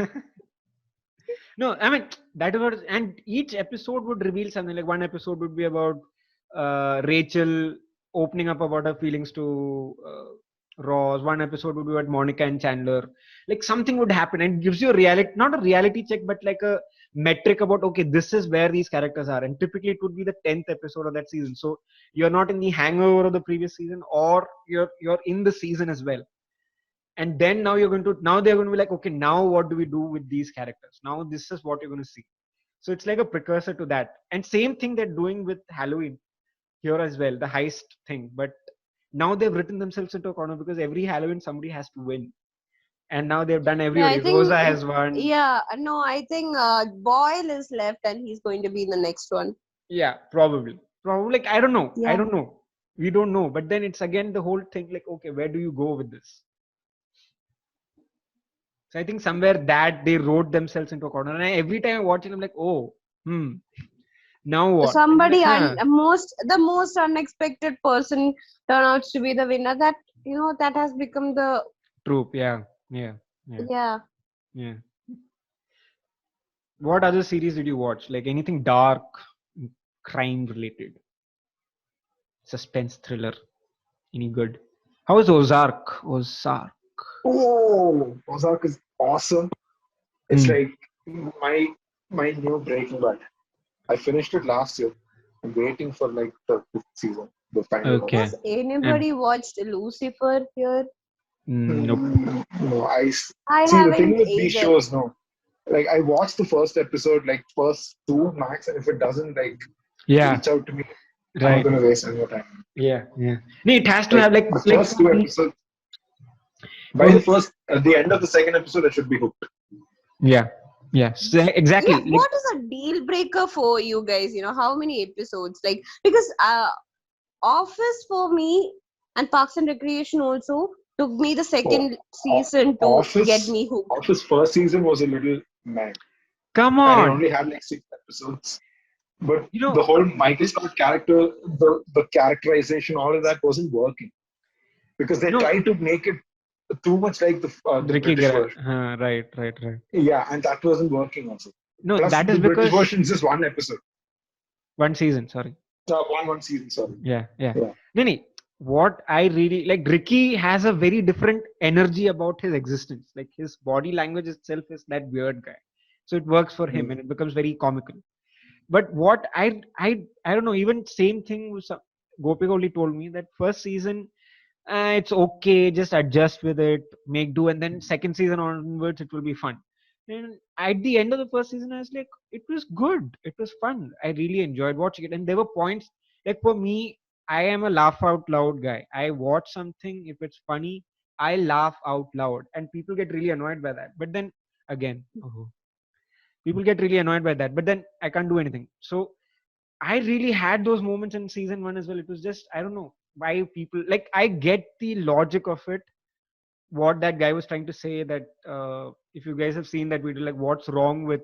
No, I mean that is what, and each episode would reveal something. Like one episode would be about Rachel opening up about her feelings to Ross. One episode would be about Monica and Chandler. Like something would happen and gives you a reality, not a reality check, but like a metric about, okay, this is where these characters are. And typically it would be the 10th episode of that season. So you're not in the hangover of the previous season, or you're in the season as well. And then now they're going to be like, okay, now what do we do with these characters? Now this is what you're going to see. So it's like a precursor to that. And same thing they're doing with Halloween here as well, the heist thing. But now they've written themselves into a corner because every Halloween somebody has to win. And now they've done everybody. Rosa has won. Yeah, no, I think Boyle is left and he's going to be the next one. Yeah, probably. Like, I don't know. We don't know. But then it's again the whole thing like, okay, where do you go with this? So I think somewhere that they wrote themselves into a corner. And every time I watch it, I'm like, oh, now what? Somebody, the most unexpected person turn out to be the winner. That that has become the trope. Yeah. What other series did you watch? Like anything dark, crime related? suspense thriller? Any good? How is Ozark? Ozark. Oh, Ozark is awesome. It's Hmm. like my new Breaking Bad. I finished it last year. I'm waiting for like the fifth season, the final one. Okay. Has anybody watched Lucifer here? Nope. No, I see the thing haven't with these either. shows. No, like I watched the first episode, like first two max, and if it doesn't like Yeah. reach out to me, I'm not Right. gonna waste any more time. Yeah. Yeah. No, it has to Like have the like first two episodes. By the first, at the end of the second episode, I should be hooked. Yeah. Yeah. So, exactly. Yeah, what is a deal breaker for you guys? How many episodes? Like, because Office for me and Parks and Recreation also took me the second season to get me hooked. Office first season was a little mad, Come and it on. only had like 6 episodes. But You know, the whole Michael Scott character, the characterization, all of that wasn't working because they tried to make it too much like the Ricky British Gervais. version. Right. Yeah, and that wasn't working also. No, Plus, that the is British because version is just one episode. one season. Sorry. One season, sorry. Yeah. Yeah. No. What I really like, Ricky has a very different energy about his existence. Like his body language itself is that weird guy, so it works for him and it becomes very comical. But what I don't know. Even same thing. Gopika only told me that first season, it's okay, just adjust with it, make do, and then second season onwards it will be fun. And at the end of the first season, I was like, it was good, it was fun, I really enjoyed watching it. And there were points, like for me, I am a laugh out loud guy. I watch something, if it's funny, I laugh out loud, and people get really annoyed by that. But then again, people get really annoyed by that, but then I can't do anything. So I really had those moments in season one as well. It was just, I don't know why people, like, I get the logic of it. What that guy was trying to say, that if you guys have seen that video, like what's wrong with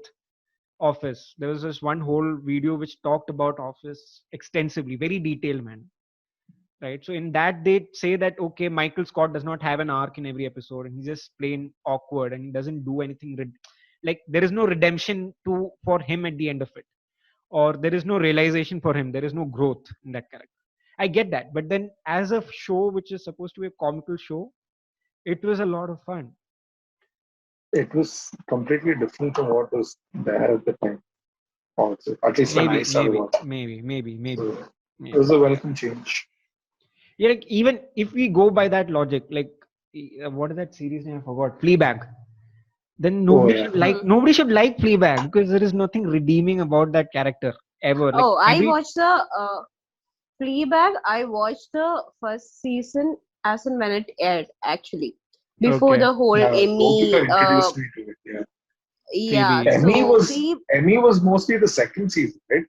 Office, there was this one whole video which talked about Office extensively, very detailed, man. Right. So in that they say that okay, Michael Scott does not have an arc in every episode, and he's just plain awkward, and he doesn't do anything. Like there is no redemption for him at the end of it, or there is no realization for him, there is no growth in that character. I get that, but then as a show which is supposed to be a comical show, it was a lot of fun. It was completely different from what was there at the time. Also, at least when I started watching. Maybe. So, it was a welcome change. Yeah, like even if we go by that logic, like what is that series name? I forgot. Fleabag. Then nobody should like Fleabag because there is nothing redeeming about that character ever. Like I watched the Fleabag. I watched the first season as and when it aired, actually, before the whole Emmy. Introduced me to it. Yeah. Emmy was mostly the second season, right?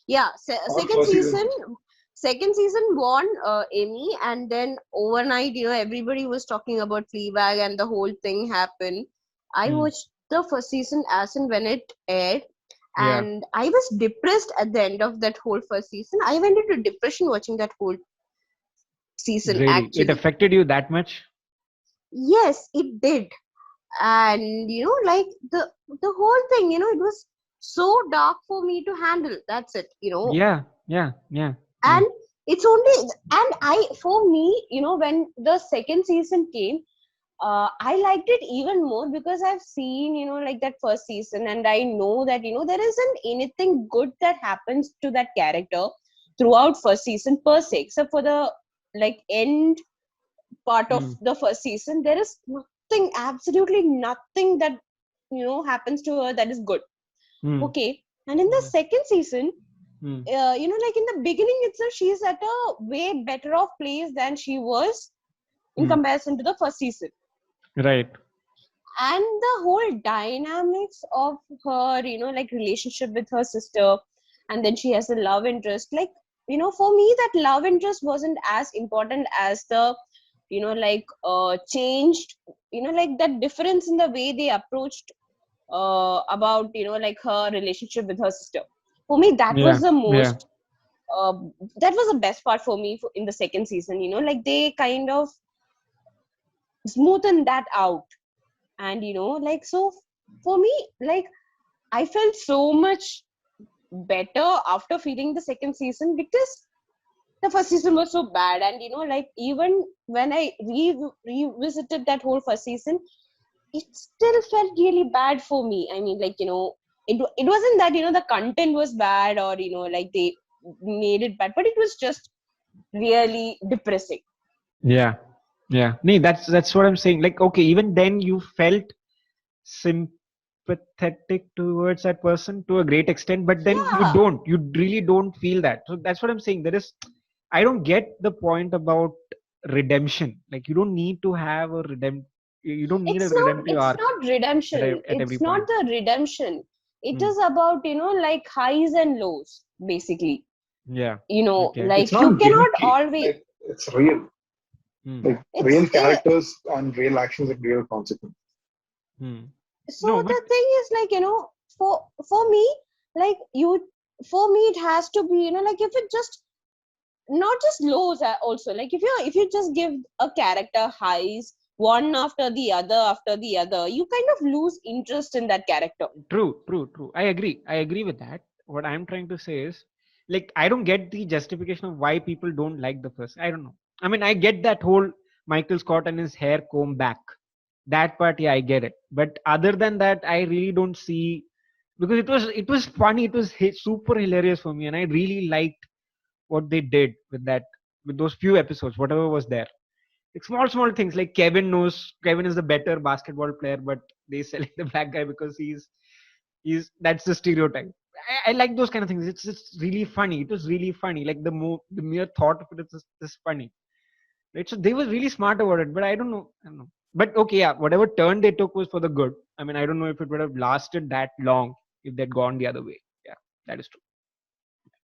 Yeah, second season won Emmy, and then overnight, everybody was talking about Fleabag, and the whole thing happened. I watched the first season as and when it aired, and I was depressed at the end of that whole first season. I went into depression watching that whole season. Really? Actually, it affected you that much? Yes, it did. And like the whole thing, it was so dark for me to handle. That's it. Yeah. And it's only, and for me, when the second season came, I liked it even more because I've seen, like that first season, and I know that, there isn't anything good that happens to that character throughout first season per se, except for the like end part of the first season. There is nothing, absolutely nothing that, happens to her that is good. Okay. And in the second season, like in the beginning itself, she's at a way better off place than she was in comparison to the first season. Right. And the whole dynamics of her, like relationship with her sister, and then she has a love interest. Like, for me, that love interest wasn't as important as the, like changed, like that difference in the way they approached about, like her relationship with her sister. For me, that was the most, that was the best part for me in the second season, like they kind of smoothen that out. And, like, so for me, like, I felt so much better after feeling the second season because the first season was so bad. And like even when I revisited that whole first season, it still felt really bad for me. I mean, like, it wasn't that, the content was bad, or, like they made it bad, but it was just really depressing. Yeah. Yeah. Nee, that's what I'm saying. Like, okay, even then you felt sympathetic towards that person to a great extent, but then Yeah. you really don't feel that. So that's what I'm saying. I don't get the point about redemption. Like, you don't need to have you don't need a redemptive It's arc not redemption. at every It's not point. the redemption. It Hmm. is about, like highs and lows, basically. Yeah. Okay. Like It's not you cannot gimmicky. always. Like, it's real. Hmm. Like It's real characters and real actions and real consequences. Hmm. So No, but the thing is, like, for me, like for me, it has to be, like if it just not just lows, also, like if you just give a character highs one after the other, you kind of lose interest in that character. true. I agree with that. What I'm trying to say is, like, I don't get the justification of why people don't like the first. I don't know. I mean, I get that whole Michael Scott and his hair comb back. That part, yeah, I get it. But other than that, I really don't see, because it was funny. It was super hilarious for me, and I really liked what they did with those few episodes, whatever was there. Like small things, like Kevin is the better basketball player, but they select the black guy because he's that's the stereotype. I like those kind of things. It's just really funny. It was really funny. Like the mere thought of it is just funny. Right? So they were really smart about it, but I don't know. But okay, yeah, whatever turn they took was for the good. I mean, I don't know if it would have lasted that long if they'd gone the other way. Yeah, that is true.